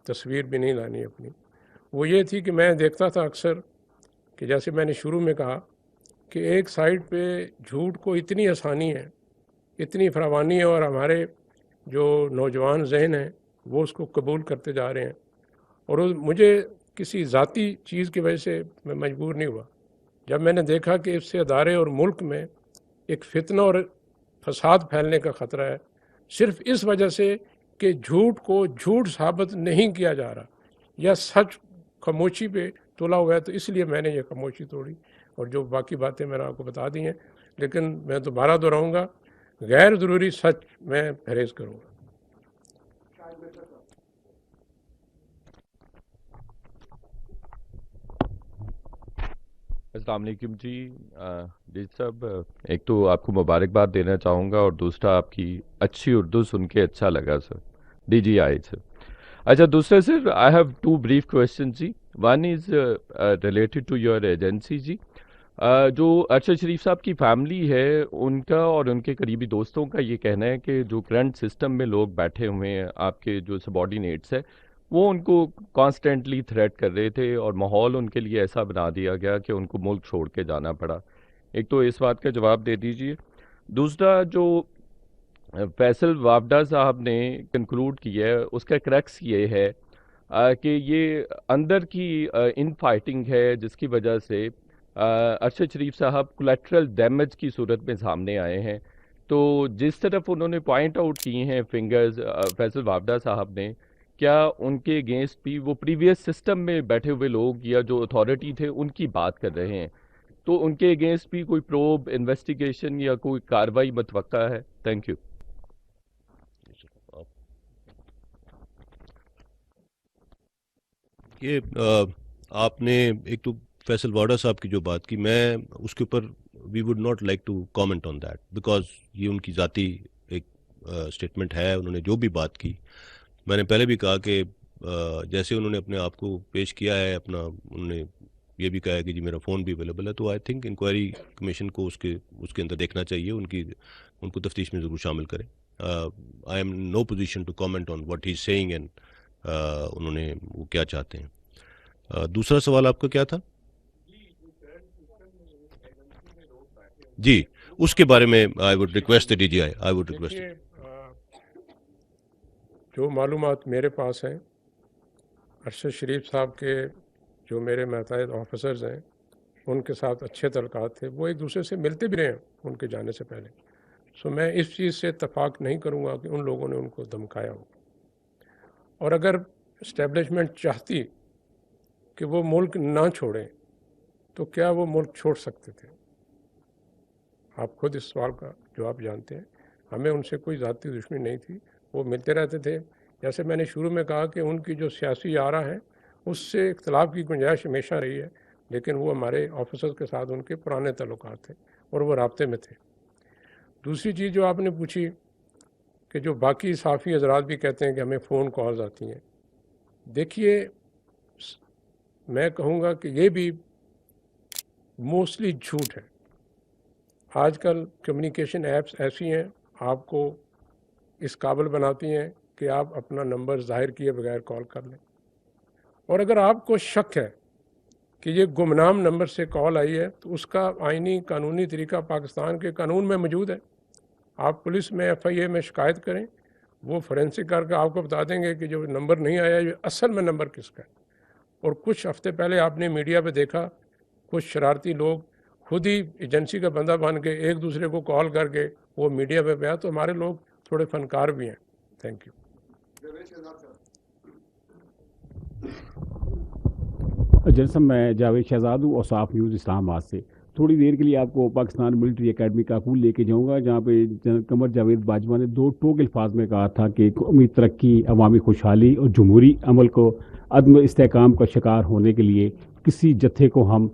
تصویر بھی نہیں لانی اپنی. وہ یہ تھی کہ میں دیکھتا تھا اکثر کہ جیسے میں نے شروع میں کہا کہ ایک سائڈ پہ جھوٹ کو اتنی آسانی ہے, اتنی فراوانی ہے, اور ہمارے جو نوجوان ذہن ہیں وہ اس کو قبول کرتے جا رہے ہیں. اور مجھے کسی ذاتی چیز کی وجہ سے میں مجبور نہیں ہوا. جب میں نے دیکھا کہ اس سے ادارے اور ملک میں ایک فتنہ اور فساد پھیلنے کا خطرہ ہے صرف اس وجہ سے کہ جھوٹ کو جھوٹ ثابت نہیں کیا جا رہا یا سچ خاموشی پہ تولا ہوا ہے, تو اس لیے میں نے یہ خاموشی توڑی. اور جو باقی باتیں میں نے آپ کو بتا دی ہیں, لیکن میں دوبارہ دہراؤں گا غیر ضروری سچ میں پرہیز کروں گا. السلام علیکم جی. صاحب ایک تو آپ کو مبارکباد دینا چاہوں گا اور دوسرا آپ کی اچھی اردو سن کے اچھا لگا سر, ڈی جی آئی سر. اچھا دوسرا sir I have 2 brief questions جی. One is related to your agency جی. جو ارشد شریف صاحب کی فیملی ہے ان کا اور ان کے قریبی دوستوں کا یہ کہنا ہے کہ جو کرنٹ سسٹم میں لوگ بیٹھے ہوئے ہیں آپ کے جو سبارڈینیٹس ہیں وہ ان کو کانسٹنٹلی تھریٹ کر رہے تھے اور ماحول ان کے لیے ایسا بنا دیا گیا کہ ان کو ملک چھوڑ کے جانا پڑا. ایک تو اس بات کا جواب دے دیجئے. دوسرا جو فیصل وافدہ صاحب نے کنکلوڈ کیا ہے اس کا کریکس یہ ہے کہ یہ اندر کی ان فائٹنگ ہے جس کی وجہ سے ارشد شریف صاحب کولیٹرل ڈیمیج کی صورت میں سامنے آئے ہیں. تو جس طرف انہوں نے پوائنٹ آؤٹ کیے ہیں فنگرز فیصل وافدہ صاحب نے, کیا ان کے اگینسٹ بھی وہ پریویس سسٹم میں بیٹھے ہوئے لوگ یا جو اتھارٹی تھے ان کی بات کر رہے ہیں, تو ان کے اگینسٹ بھی کوئی پروب انویسٹیگیشن یا کوئی کارروائی متوقع ہے؟ Thank you. یہ آپ نے ایک تو فیصل وارڈا صاحب کی جو بات کی, میں اس کے اوپر we would not like to comment on that because یہ ان کی ذاتی ایک اسٹیٹمنٹ ہے. انہوں نے جو بھی بات کی, میں نے پہلے بھی کہا کہ جیسے انہوں نے اپنے آپ کو پیش کیا ہے, اپنا انہوں نے یہ بھی کہا ہے کہ جی میرا فون بھی اویلیبل ہے, تو آئی تھنک انکوائری کمیشن کو اس کے اندر دیکھنا چاہیے, ان کو تفتیش میں ضرور شامل کریں. I am no position to comment on what he is seeing and انہوں نے وہ کیا چاہتے ہیں. دوسرا سوال آپ کا کیا تھا؟ جی اس کے بارے میں I would request D G I would request. جو معلومات میرے پاس ہیں ارشد شریف صاحب کے جو میرے ماتحت آفیسرز ہیں ان کے ساتھ اچھے تعلقات تھے، وہ ایک دوسرے سے ملتے بھی رہے ہیں ان کے جانے سے پہلے. سو میں اس چیز سے اتفاق نہیں کروں گا کہ ان لوگوں نے ان کو دھمکایا ہو. اور اگر اسٹیبلشمنٹ چاہتی کہ وہ ملک نہ چھوڑیں تو کیا وہ ملک چھوڑ سکتے تھے؟ آپ خود اس سوال کا جواب جانتے ہیں. ہمیں ان سے کوئی ذاتی دشمنی نہیں تھی، وہ ملتے رہتے تھے. جیسے میں نے شروع میں کہا کہ ان کی جو سیاسی آرا ہے اس سے اختلاف کی گنجائش ہمیشہ رہی ہے، لیکن وہ ہمارے آفیسرز کے ساتھ ان کے پرانے تعلقات تھے اور وہ رابطے میں تھے. دوسری چیز جو آپ نے پوچھی کہ جو باقی صحافی حضرات بھی کہتے ہیں کہ ہمیں فون کالز آتی ہیں، دیکھیے میں کہوں گا کہ یہ بھی موسٹلی جھوٹ ہے. آج کل کمیونیکیشن ایپس ایسی ہیں آپ کو اس قابل بناتی ہیں کہ آپ اپنا نمبر ظاہر کیے بغیر کال کر لیں. اور اگر آپ کو شک ہے کہ یہ گمنام نمبر سے کال آئی ہے تو اس کا آئینی قانونی طریقہ پاکستان کے قانون میں موجود ہے. آپ پولیس میں FIA میں شکایت کریں، وہ فورینسک کر کے آپ کو بتا دیں گے کہ جو نمبر نہیں آیا یہ اصل میں نمبر کس کا ہے. اور کچھ ہفتے پہلے آپ نے میڈیا پہ دیکھا کچھ شرارتی لوگ خود ہی ایجنسی کا بندہ بن کے ایک دوسرے کو کال کر کے وہ میڈیا پہ پیا. تو ہمارے لوگ تھوڑے فنکار بھی ہیں. Thank you. جیسا میں جاوید شہزاد ہوں اور صاف نیوز اسلام آباد سے. تھوڑی دیر کے لیے آپ کو پاکستان ملٹری اکیڈمی کاکول لے کے جاؤں گا، جہاں پہ جنرل قمر جاوید باجوہ نے 2 ٹوک الفاظ میں کہا تھا کہ قومی ترقی، عوامی خوشحالی اور جمہوری عمل کو عدم استحکام کا شکار ہونے کے لیے کسی جتھے کو ہم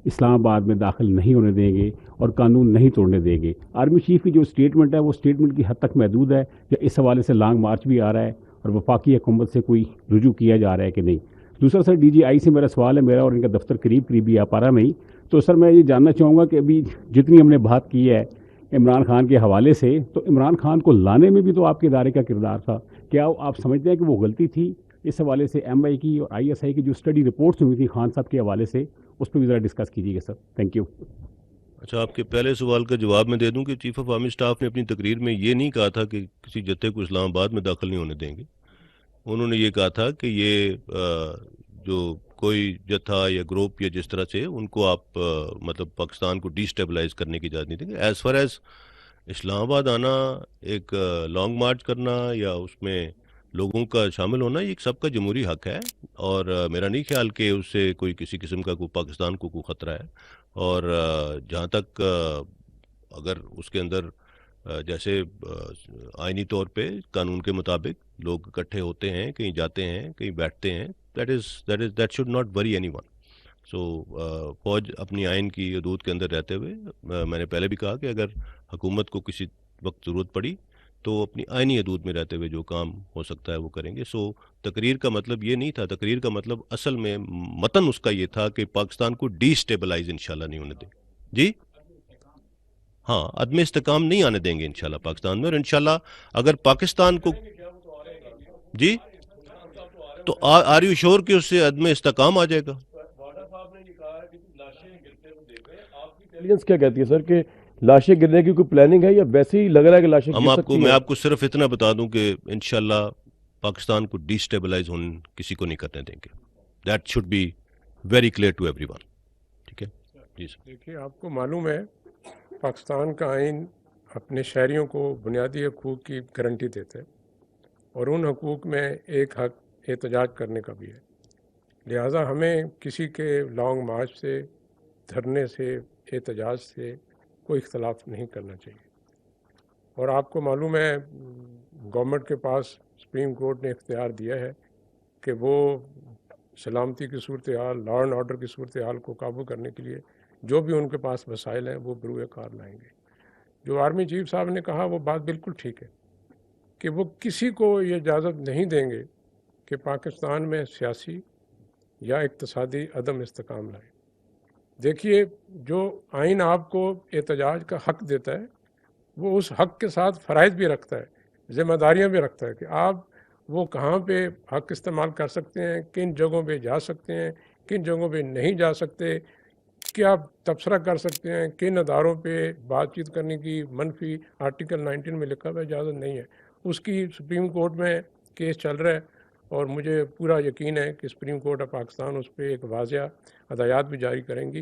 اسلام آباد میں داخل نہیں ہونے دیں گے اور قانون نہیں توڑنے دیں گے. آرمی چیف کی جو اسٹیٹمنٹ ہے وہ اسٹیٹمنٹ کی حد تک محدود ہے، یا اس حوالے سے لانگ مارچ بھی آ رہا ہے اور وفاقی حکومت سے کوئی رجوع کیا جا رہا ہے کہ نہیں. دوسرا سر DGI سے میرا سوال ہے، میرا اور ان کا دفتر قریب ہی آپارہ میں ہی. تو سر میں یہ جاننا چاہوں گا کہ ابھی جتنی ہم نے بات کی ہے عمران خان کے حوالے سے، تو عمران خان کو لانے میں بھی تو آپ کے ادارے کا کردار تھا. کیا آپ سمجھتے ہیں کہ وہ غلطی تھی؟ اس حوالے سے MI کی اور ISI کی جو اسٹڈی رپورٹس ہوئی تھی خان صاحب کے حوالے سے، اس پہ بھی ذرا ڈسکس کیجیے گا سر. Thank you. اچھا، آپ کے پہلے سوال کا جواب میں دے دوں کہ چیف آف آرمی اسٹاف نے اپنی تقریر میں یہ نہیں کہا تھا کہ کسی جتھے کو اسلام آباد میں داخل نہیں ہونے دیں گے. انہوں نے یہ کہا تھا کہ یہ جو کوئی جتھا یا گروپ یا جس طرح سے ان کو آپ مطلب پاکستان کو ڈی سٹیبلائز کرنے کی اجازت نہیں دیں گے. ایز فار ایز اسلام آباد آنا، ایک لانگ مارچ کرنا یا اس میں لوگوں کا شامل ہونا، یہ سب کا جمہوری حق ہے، اور میرا نہیں خیال کہ اس سے کوئی کسی قسم کا کوئی پاکستان کو کوئی خطرہ ہے. اور جہاں تک اگر اس کے اندر جیسے آئینی طور پہ قانون کے مطابق لوگ اکٹھے ہوتے ہیں، کہیں جاتے ہیں، کہیں بیٹھتے ہیں، that should not worry anyone. So فوج اپنی آئین کی حدود کے اندر رہتے ہوئے، میں نے پہلے بھی کہا کہ اگر حکومت کو کسی وقت ضرورت پڑی تو اپنی آئینی حدود میں رہتے ہوئے جو کام ہو سکتا ہے وہ کریں گے. سو تقریر کا مطلب یہ نہیں تھا. تقریر کا مطلب اصل میں متن اس کا یہ تھا کہ پاکستان کو ڈی سٹیبلائز انشاءاللہ نہیں ہونے دیں. جی ہاں، عدم استحکام نہیں آنے دیں گے انشاءاللہ پاکستان میں. اور انشاءاللہ اگر پاکستان کو جی تو آر یو شور کہ اس سے عدم استحکام آ جائے گا؟ انٹیلیجنس کیا کہتی ہے سر کہ لاشیں گرنے کی کوئی پلاننگ ہے یا ویسے ہی لگ رہا ہے کہ لاشیں گر سکتی ہیں؟ میں آپ کو صرف اتنا بتا دوں کہ انشاءاللہ پاکستان کو ڈی سٹیبلائز ہونے کسی کو نہیں کرنے دیں گے. That should be very clear to everyone. ٹھیک ہے جی سر. دیکھیے، آپ کو معلوم ہے پاکستان کا آئین اپنے شہریوں کو بنیادی حقوق کی گارنٹی دیتا ہے، اور ان حقوق میں ایک حق احتجاج کرنے کا بھی ہے. لہٰذا ہمیں کسی کے لانگ مارچ سے، دھرنے سے، احتجاج سے کوئی اختلاف نہیں کرنا چاہیے. اور آپ کو معلوم ہے گورنمنٹ کے پاس سپریم کورٹ نے اختیار دیا ہے کہ وہ سلامتی کی صورتحال، لا اینڈ آرڈر کی صورتحال کو قابو کرنے کے لیے جو بھی ان کے پاس وسائل ہیں وہ بروئے کار لائیں گے. جو آرمی چیف صاحب نے کہا وہ بات بالکل ٹھیک ہے کہ وہ کسی کو یہ اجازت نہیں دیں گے کہ پاکستان میں سیاسی یا اقتصادی عدم استحکام لائے. دیکھیے، جو آئین آپ کو احتجاج کا حق دیتا ہے وہ اس حق کے ساتھ فرائض بھی رکھتا ہے، ذمہ داریاں بھی رکھتا ہے کہ آپ وہ کہاں پہ حق استعمال کر سکتے ہیں، کن جگہوں پہ جا سکتے ہیں، کن جگہوں پہ نہیں جا سکتے، کیا تبصرہ کر سکتے ہیں، کن اداروں پہ بات چیت کرنے کی منفی آرٹیکل 19 میں لکھا ہوا اجازت نہیں ہے. اس کی سپریم کورٹ میں کیس چل رہا ہے، اور مجھے پورا یقین ہے کہ سپریم کورٹ آف پاکستان اس پہ ایک واضح ہدایات بھی جاری کریں گی.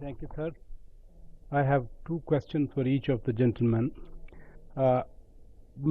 Thank you, sir. I have 2 questions for each of the gentlemen.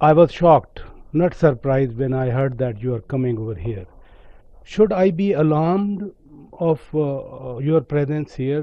I was shocked, not surprised when I heard that you are coming over here. Should I be alarmed of your presence here?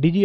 DG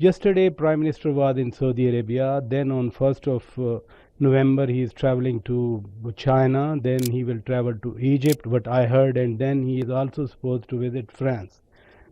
Yesterday, Prime Minister was in Saudi Arabia. Then on 1st of November, he is traveling to China. Then he will travel to Egypt, what I heard, and then he is also supposed to visit France.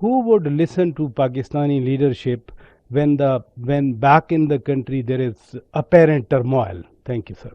who would listen to Pakistani leadership when back in the country there is apparent turmoil? Thank you, sir.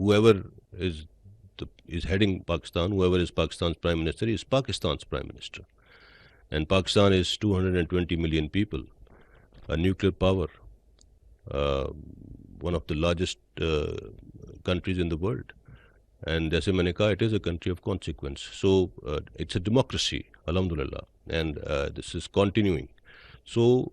whoever is heading Pakistan, whoever is Pakistan's Prime Minister, is Pakistan's Prime Minister. And Pakistan is 220 million people, a nuclear power, one of the largest countries in the world. And jaise maine kaha, it is a country of consequence. So it's a democracy, alhamdulillah, and this is continuing. So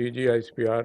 DGISPR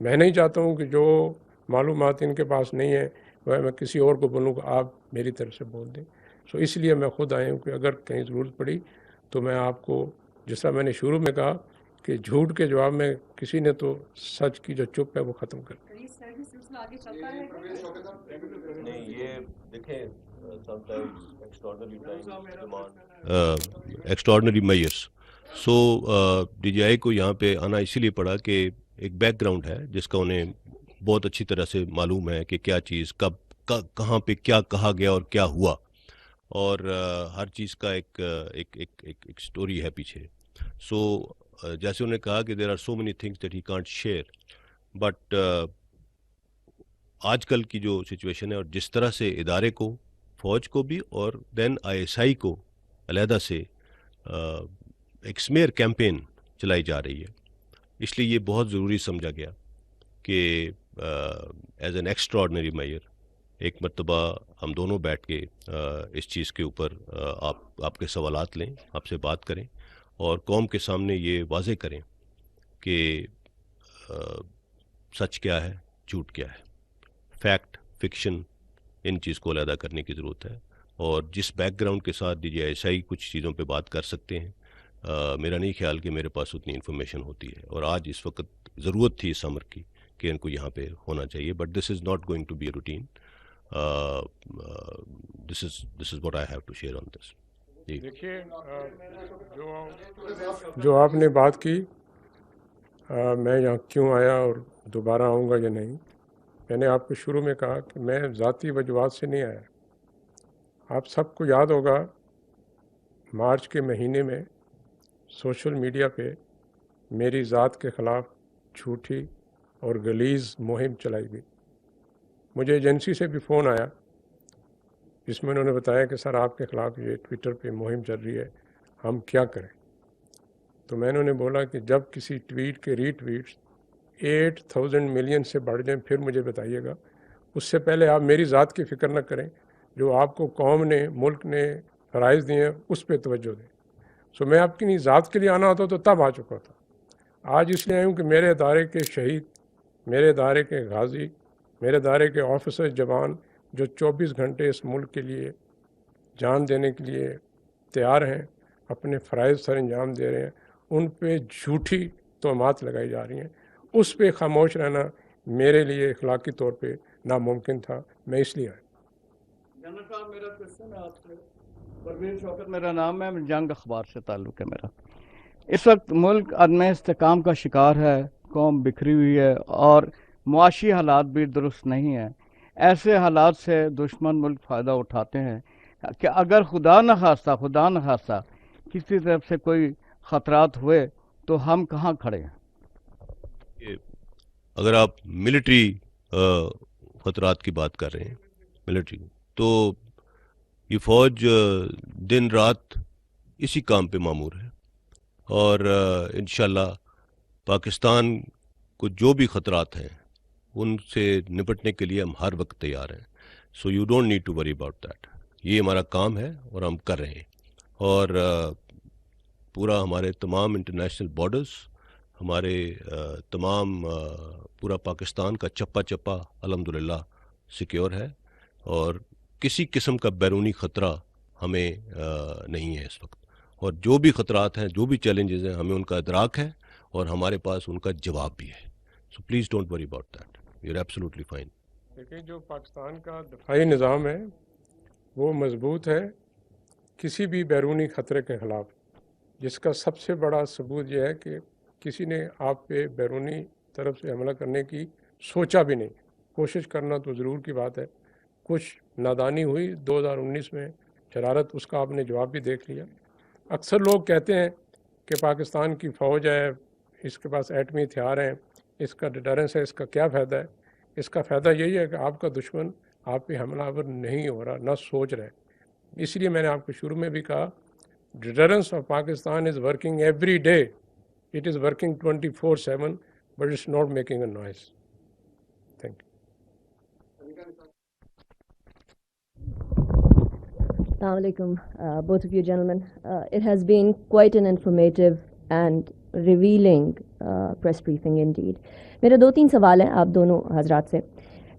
میں نہیں چاہتا ہوں کہ جو معلومات ان کے پاس نہیں ہے وہ میں کسی اور کو بولوں کہ آپ میری طرف سے بول دیں. سو اس لیے میں خود آیا ہوں کہ اگر کہیں ضرورت پڑی تو میں آپ کو، جس طرح میں نے شروع میں کہا کہ جھوٹ کے جواب میں کسی نے تو سچ کی جو چپ ہے وہ ختم کر دی. نہیں یہ دیکھیں ایکسٹراڈنری میئرس. سو ڈی جی آئی کو یہاں پہ آنا اسی لیے پڑا کہ ایک بیک گراؤنڈ ہے جس کا انہیں بہت اچھی طرح سے معلوم ہے کہ کیا چیز کب کہاں پہ کیا کہا گیا اور کیا ہوا، اور ہر چیز کا ایک سٹوری ہے پیچھے. سو جیسے انہوں نے کہا کہ there are so many things that he can't share, but آج کل کی جو سچویشن ہے اور جس طرح سے ادارے کو، فوج کو بھی اور دین آئی ایس آئی کو علیحدہ سے ایک سمیئر کیمپین چلائی جا رہی ہے، اس لیے یہ بہت ضروری سمجھا گیا کہ ایز این ایکسٹراڈنری میئر ایک مرتبہ ہم دونوں بیٹھ کے اس چیز کے اوپر آپ کے سوالات لیں، آپ سے بات کریں اور قوم کے سامنے یہ واضح کریں کہ سچ کیا ہے، جھوٹ کیا ہے، فیکٹ، فکشن، ان چیز کو علیحدہ کرنے کی ضرورت ہے. اور جس بیک گراؤنڈ کے ساتھ ڈی جی آئی ایس آئی کچھ چیزوں پہ بات کر سکتے ہیں، میرا نہیں خیال کہ میرے پاس اتنی انفارمیشن ہوتی ہے، اور آج اس وقت ضرورت تھی اس امر کی کہ ان کو یہاں پہ ہونا چاہیے. But this is not going to be a routine. This is what I have to share on this. دیکھیے جو آپ نے بات کی، میں یہاں کیوں آیا اور دوبارہ آؤں گا یا نہیں، میں نے آپ کو شروع میں کہا کہ میں ذاتی وجوہات سے نہیں آیا. آپ سب کو یاد ہوگا مارچ کے مہینے میں سوشل میڈیا پہ میری ذات کے خلاف جھوٹی اور غلیظ مہم چلائی گئی. مجھے ایجنسی سے بھی فون آیا جس میں انہوں نے بتایا کہ سر آپ کے خلاف یہ ٹویٹر پہ مہم چل رہی ہے، ہم کیا کریں. تو میں نے بولا کہ جب کسی ٹویٹ کے ری ٹویٹس 8,000 ملین سے بڑھ جائیں پھر مجھے بتائیے گا. اس سے پہلے آپ میری ذات کی فکر نہ کریں، جو آپ کو قوم نے، ملک نے فرائض دیے ہیں اس پہ توجہ دیں. سو میں آپ کی ذات کے لیے آنا ہوتا تو تب آ چکا تھا. آج اس لیے آئی ہوں کہ میرے ادارے کے شہید، میرے ادارے کے غازی، میرے ادارے کے آفیسر جوان جو 24 گھنٹے اس ملک کے لیے جان دینے کے لیے تیار ہیں، اپنے فرائض سر انجام دے رہے ہیں، ان پہ جھوٹی تہمات لگائی جا رہی ہیں. اس پہ خاموش رہنا میرے لیے اخلاقی طور پہ ناممکن تھا. میں اس لیے آیا. جنرل صاحب میرا کوشچن ہے آپ سے. پروین شوکت میرا نام ہے، جنگ اخبار سے تعلق ہے میرا. اس وقت ملک عدم استحکام کا شکار ہے، قوم بکھری ہوئی ہے اور معاشی حالات بھی درست نہیں ہیں. ایسے حالات سے دشمن ملک فائدہ اٹھاتے ہیں کہ اگر خدا نخواستہ کسی طرف سے کوئی خطرات ہوئے تو ہم کہاں کھڑے ہیں؟ اگر آپ ملٹری خطرات کی بات کر رہے ہیں، ملٹری، تو یہ فوج دن رات اسی کام پہ مامور ہے، اور انشاءاللہ پاکستان کو جو بھی خطرات ہیں ان سے نپٹنے کے لیے ہم ہر وقت تیار ہیں. So you don't need to worry about that. یہ ہمارا کام ہے اور ہم کر رہے ہیں. اور پورا ہمارے تمام انٹرنیشنل بارڈرز، ہمارے تمام پورا پاکستان کا چپا چپا الحمدللہ سیکیور ہے، اور کسی قسم کا بیرونی خطرہ ہمیں نہیں ہے اس وقت. اور جو بھی خطرات ہیں، جو بھی چیلنجز ہیں، ہمیں ان کا ادراک ہے اور ہمارے پاس ان کا جواب بھی ہے. So please don't worry about that. You are absolutely fine. دیکھیں، جو پاکستان کا دفاعی نظام ہے وہ مضبوط ہے کسی بھی بیرونی خطرے کے خلاف، جس کا سب سے بڑا ثبوت یہ ہے کہ کسی نے آپ پہ بیرونی طرف سے حملہ کرنے کی سوچا بھی نہیں. کوشش کرنا تو ضرور کی بات ہے. کچھ نادانی ہوئی 2019 میں، شرارت، اس کا آپ نے جواب بھی دیکھ لیا. اکثر لوگ کہتے ہیں کہ پاکستان کی فوج ہے، اس کے پاس ایٹمی ہتھیار ہیں، اس کا ڈیٹرنس ہے، اس کا کیا فائدہ ہے؟ اس کا فائدہ یہی ہے کہ آپ کا دشمن آپ پہ حملہ آور نہیں ہو رہا، نہ سوچ رہے. اس لیے میں نے آپ کو شروع میں بھی کہا، deterrence of Pakistan is working every day. It is working 24/7 but it's not making a noise. Thank you. Assalamu alaikum, both of you gentlemen. It has been quite an informative and revealing press briefing indeed. میرے 2-3 سوال ہیں آپ دونوں حضرات سے.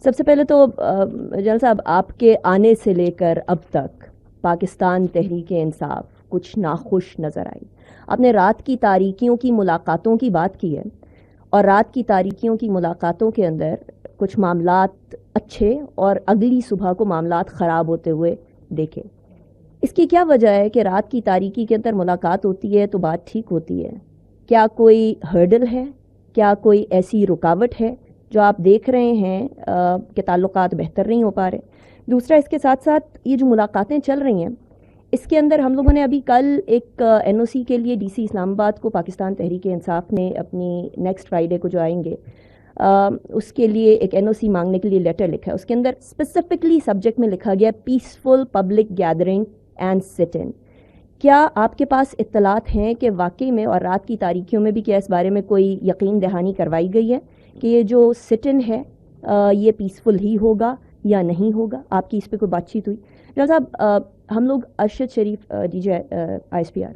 سب سے پہلے تو جنرل صاحب آپ کے آنے سے لے کر اب تک پاکستان تحریک انصاف کچھ ناخوش نظر آئی. آپ نے رات کی تاریکیوں کی ملاقاتوں کی بات کی ہے اور رات کی تاریکیوں کی ملاقاتوں کے اندر کچھ معاملات اچھے اور اگلی صبح کو معاملات خراب ہوتے ہوئے دیکھے. اس کی کیا وجہ ہے کہ رات کی تاریکی کے اندر ملاقات ہوتی ہے تو بات ٹھیک ہوتی ہے؟ کیا کوئی ہرڈل ہے؟ کیا کوئی ایسی رکاوٹ ہے جو آپ دیکھ رہے ہیں کہ تعلقات بہتر نہیں ہو پا رہے؟ دوسرا، اس کے ساتھ ساتھ یہ جو ملاقاتیں چل رہی ہیں اس کے اندر ہم لوگوں نے ابھی کل ایک NOC کے لیے DC اسلام آباد کو پاکستان تحریک انصاف نے اپنی نیکسٹ فرائیڈے کو جو آئیں گے اس کے لیے ایک NOC مانگنے کے لیے لیٹر لکھا ہے. اس کے اندر اسپیسیفکلی سبجیکٹ میں لکھا گیا پیسفل پبلک گیدرنگ اینڈ سٹ ان. کیا آپ کے پاس اطلاعات ہیں کہ واقعی میں اور رات کی تاریکیوں میں بھی کیا اس بارے میں کوئی یقین دہانی کروائی گئی ہے کہ یہ جو سٹ ان ہے یہ پیسفل ہی ہوگا یا نہیں ہوگا؟ آپ کی اس پہ کوئی بات چیت ہوئی؟ جناب صاحب، ہم لوگ ارشد شریف DJ ISPR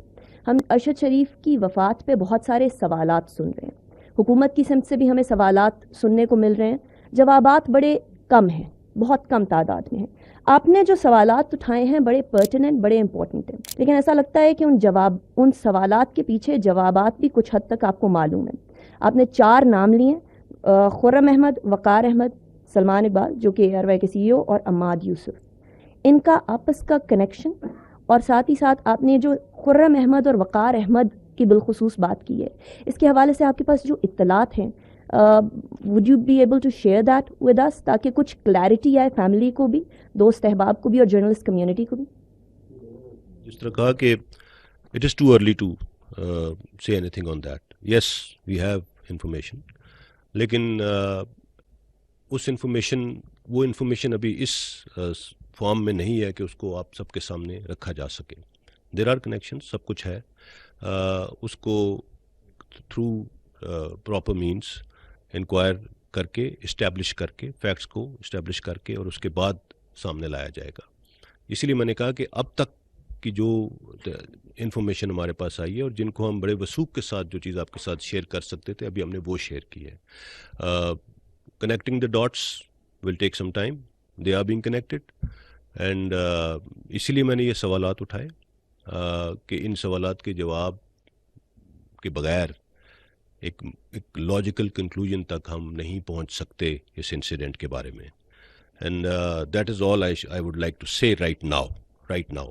ہم ارشد شریف کی وفات پہ بہت سارے سوالات سن رہے ہیں. حکومت کی سمت سے بھی ہمیں سوالات سننے کو مل رہے ہیں. جوابات بڑے کم ہیں، بہت کم تعداد میں ہیں. آپ نے جو سوالات اٹھائے ہیں بڑے پرٹیننٹ، بڑے امپورٹنٹ ہیں، لیکن ایسا لگتا ہے کہ ان سوالات کے پیچھے جوابات بھی کچھ حد تک آپ کو معلوم ہیں. آپ نے 4 نام لیے، خرم احمد، وقار احمد، سلمان اقبال جو کہ ARY کے CEO اور عماد یوسف. ان کا آپس کا کنیکشن اور ساتھ ہی ساتھ آپ نے جو خرم احمد اور وقار احمد کی بالخصوص بات کی ہے، اس کے حوالے سے آپ کے پاس جو اطلاعات ہیں would you be able to share that with us تاکہ کچھ کلیئرٹی آئے فیملی کو بھی، دوست احباب کو بھی اور جرنلسٹ کمیونٹی کو بھی؟ جس طرح کہا کہ it is too early to say anything on that. Yes, we have information. لیکن اس وہ انفارمیشن ابھی اس فارم میں نہیں ہے کہ اس کو آپ سب کے سامنے رکھا جا سکے. دیر آر کنیکشن، سب کچھ ہے. اس کو تھرو پراپر مینس انکوائر کر کے اسٹیبلش کر کے فیکٹس کو اسٹیبلش کر کے اور اس کے بعد سامنے لایا جائے گا. اسی لیے میں نے کہا کہ اب تک کی جو انفارمیشن ہمارے پاس آئی ہے اور جن کو ہم بڑے وثوق کے ساتھ جو چیز آپ کے ساتھ شیئر کر سکتے تھے ابھی ہم نے وہ شیئر کی ہے. Connecting the dots will take some time, they are being connected and اسی لیے میں نے یہ سوالات اٹھائے کہ ان سوالات کے جواب کے بغیر ایک لاجیکل کنکلوژن تک ہم نہیں پہنچ سکتے اس انسیڈنٹ کے بارے میں. And that is all I would like to say right now.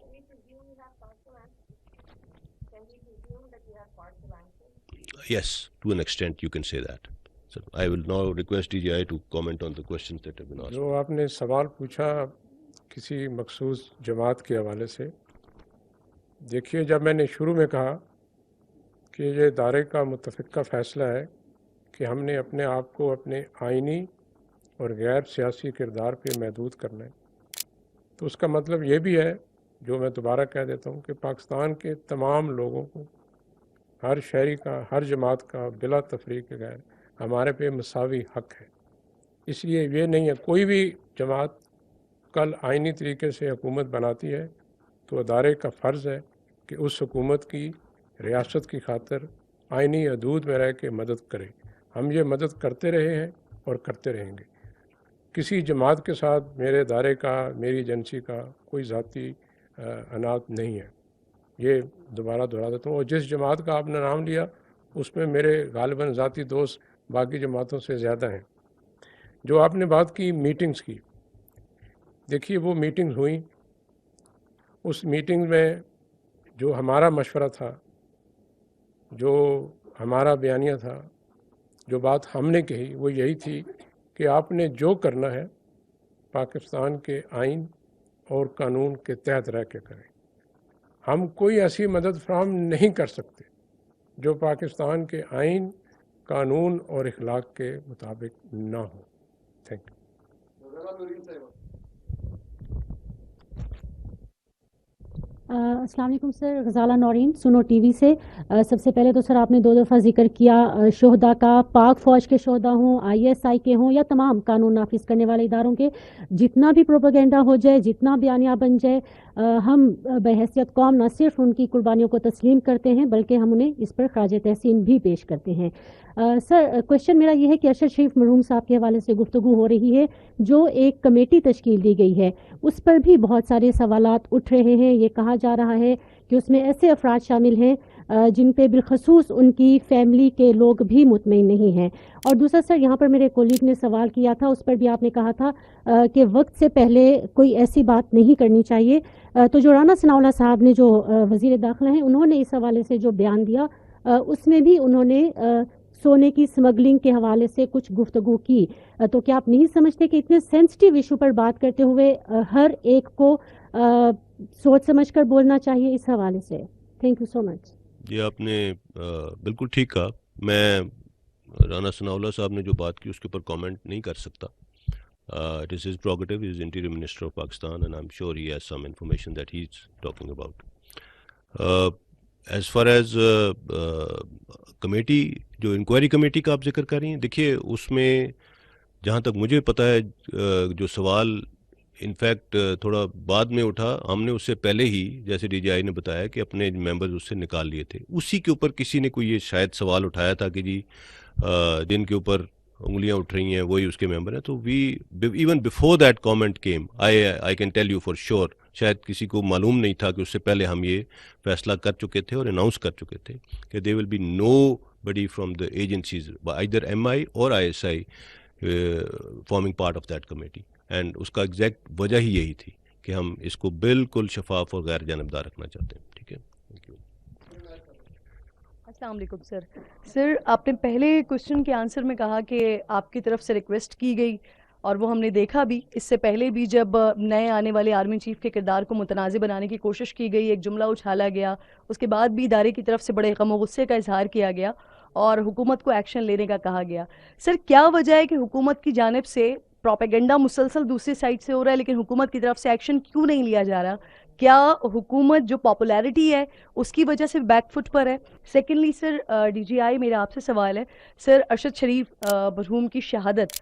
Yes, to an extent you can say that. So I will now request DGI to comment on the questions that have been asked. جو آپ نے سوال پوچھا کسی مخصوص جماعت کے حوالے سے، دیکھیے جب میں نے شروع میں کہا کہ یہ ادارے کا متفقہ فیصلہ ہے کہ ہم نے اپنے آپ کو اپنے آئینی اور غیر سیاسی کردار پہ محدود کرنا ہے، تو اس کا مطلب یہ بھی ہے جو میں دوبارہ کہہ دیتا ہوں کہ پاکستان کے تمام لوگوں کو، ہر شہری کا، ہر جماعت کا بلا تفریق غیر ہمارے پہ مساوی حق ہے. اس لیے یہ نہیں ہے کوئی بھی جماعت کل آئینی طریقے سے حکومت بناتی ہے تو ادارے کا فرض ہے کہ اس حکومت کی ریاست کی خاطر آئینی حدود میں رہ کے مدد کرے. ہم یہ مدد کرتے رہے ہیں اور کرتے رہیں گے. کسی جماعت کے ساتھ میرے ادارے کا، میری ایجنسی کا کوئی ذاتی عناد نہیں ہے. یہ دوبارہ دہرا دیتا ہوں. اور جس جماعت کا آپ نے نام لیا اس میں میرے غالباً ذاتی دوست باقی جماعتوں سے زیادہ ہیں. جو آپ نے بات کی میٹنگز کی، دیکھیے وہ میٹنگز ہوئیں. اس میٹنگ میں جو ہمارا مشورہ تھا، جو ہمارا بیانیہ تھا، جو بات ہم نے کہی وہ یہی تھی کہ آپ نے جو کرنا ہے پاکستان کے آئین اور قانون کے تحت رہ کے کریں. ہم کوئی ایسی مدد فراہم نہیں کر سکتے جو پاکستان کے آئین، قانون اور اخلاق کے مطابق نہ ہو. Thank you. السلام علیکم سر، غزالہ نورین، سنو ٹی وی سے. سب سے پہلے تو سر آپ نے 2 دفعہ ذکر کیا شہداء کا، پاک فوج کے شہداء ہوں، ISI کے ہوں یا تمام قانون نافذ کرنے والے اداروں کے، جتنا بھی پروپیگنڈا ہو جائے، جتنا بیانیہ بن جائے، ہم بحیثیت قوم نہ صرف ان کی قربانیوں کو تسلیم کرتے ہیں بلکہ ہم انہیں اس پر خراج تحسین بھی پیش کرتے ہیں. سر کوشچن میرا یہ ہے کہ ارشد شریف مرحوم صاحب کے حوالے سے گفتگو ہو رہی ہے، جو ایک کمیٹی تشکیل دی گئی ہے اس پر بھی بہت سارے سوالات اٹھ رہے ہیں. یہ کہا جا رہا ہے کہ اس میں ایسے افراد شامل ہیں جن پہ بالخصوص ان کی فیملی کے لوگ بھی مطمئن نہیں ہیں. اور دوسرا سر، یہاں پر میرے کولیگ نے سوال کیا تھا، اس پر بھی آپ نے کہا تھا کہ وقت سے پہلے کوئی ایسی بات نہیں کرنی چاہیے. تو جو رانا ثناءاللہ صاحب نے جو وزیر داخلہ ہیں انہوں نے اس حوالے سے جو بیان دیا اس میں بھی انہوں نے سونے کی سمگلنگ کے حوالے سے کچھ گفتگو کی. تو کیا آپ نہیں سمجھتے کہ اتنے سینسٹیو ایشو پر بات کرتے ہوئے ہر ایک کو سوچ سمجھ کر بولنا چاہیے اس حوالے سے؟ تھینک یو سو مچ. جی آپ نے بالکل ٹھیک کہا. میں رانا ثناءاللہ صاحب نے جو بات کی اس کے اوپر کامنٹ نہیں کر سکتا. It is his prerogative. He is Interior Minister of Pakistan and I'm sure he has some information that he is talking about. As far as committee جو انکوائری کمیٹی کا آپ ذکر کر رہی ہیں، دیکھیے اس میں جہاں تک مجھے پتہ ہے جو سوال انفیکٹ تھوڑا بعد میں اٹھا، ہم نے اس سے پہلے ہی جیسے ڈی جی آئی نے بتایا کہ اپنے ممبرز اس سے نکال لیے تھے. اسی کے اوپر کسی نے کوئی یہ شاید سوال اٹھایا تھا کہ جی جن کے اوپر انگلیاں اٹھ رہی ہیں وہی اس کے ممبر ہیں. تو we even before that comment came I can tell you for sure, شاید کسی کو معلوم نہیں تھا کہ اس سے پہلے ہم یہ فیصلہ کر چکے تھے اور اناؤنس کر چکے تھے کہ they will be nobody from the agencies either M I or I S I forming part of that committee. And اس کا ایگزیکٹ وجہ ہی یہی تھی کہ ہم اس کو بالکل شفاف اور غیر جانبدار رکھنا چاہتے ہیں. ٹھیک ہے، تھینک یو. السلام علیکم سر. سر آپ نے پہلے کوشچن کے آنسر میں کہا کہ آپ کی طرف سے ریکویسٹ کی گئی اور وہ ہم نے دیکھا بھی. اس سے پہلے بھی جب نئے آنے والے آرمی چیف کے کردار کو متنازع بنانے کی کوشش کی گئی، ایک جملہ اچھالا گیا، اس کے بعد بھی ادارے کی طرف سے بڑے غم و غصے کا اظہار کیا گیا اور حکومت کو ایکشن لینے کا کہا گیا. سر کیا وجہ ہے کہ حکومت کی جانب سے پروپیگنڈا مسلسل دوسری سائڈ سے ہو رہا ہے لیکن حکومت کی طرف سے ایکشن کیوں نہیں لیا جا رہا؟ کیا حکومت جو پاپولیرٹی ہے اس کی وجہ سے بیک فٹ پر ہے؟ سیکنڈلی سر ڈی جی آئی میرا آپ سے سوال ہے، سر ارشد شریف مرحوم کی شہادت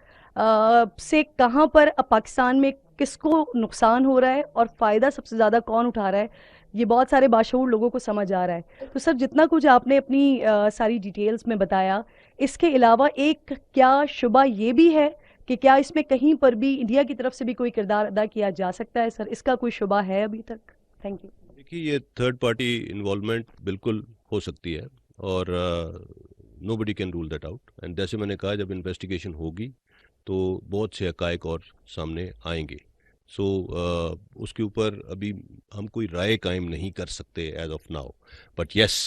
سے کہاں پر پاکستان میں کس کو نقصان ہو رہا ہے اور فائدہ سب سے زیادہ کون اٹھا رہا ہے؟ یہ بہت سارے باشعور لوگوں کو سمجھ آ رہا ہے. تو سر جتنا کچھ آپ نے اپنی ساری ڈیٹیلز میں بتایا، اس کے علاوہ ایک کیا شبہ یہ بھی ہے کہ کیا اس میں کہیں پر بھی انڈیا کی طرف سے بھی کوئی کردار ادا کیا جا سکتا ہے؟ سر اس کا کوئی شبہ ہے ابھی تک؟ Thank you. دیکھیے یہ تھرڈ پارٹی انوالومنٹ بالکل ہو سکتی ہے اور nobody can rule that out. And جیسے میں نے کہا جب انویسٹیگیشن ہوگی تو بہت سے حقائق اور سامنے آئیں گے. سو اس کے اوپر ابھی ہم کوئی رائے قائم نہیں کر سکتے as of now. But yes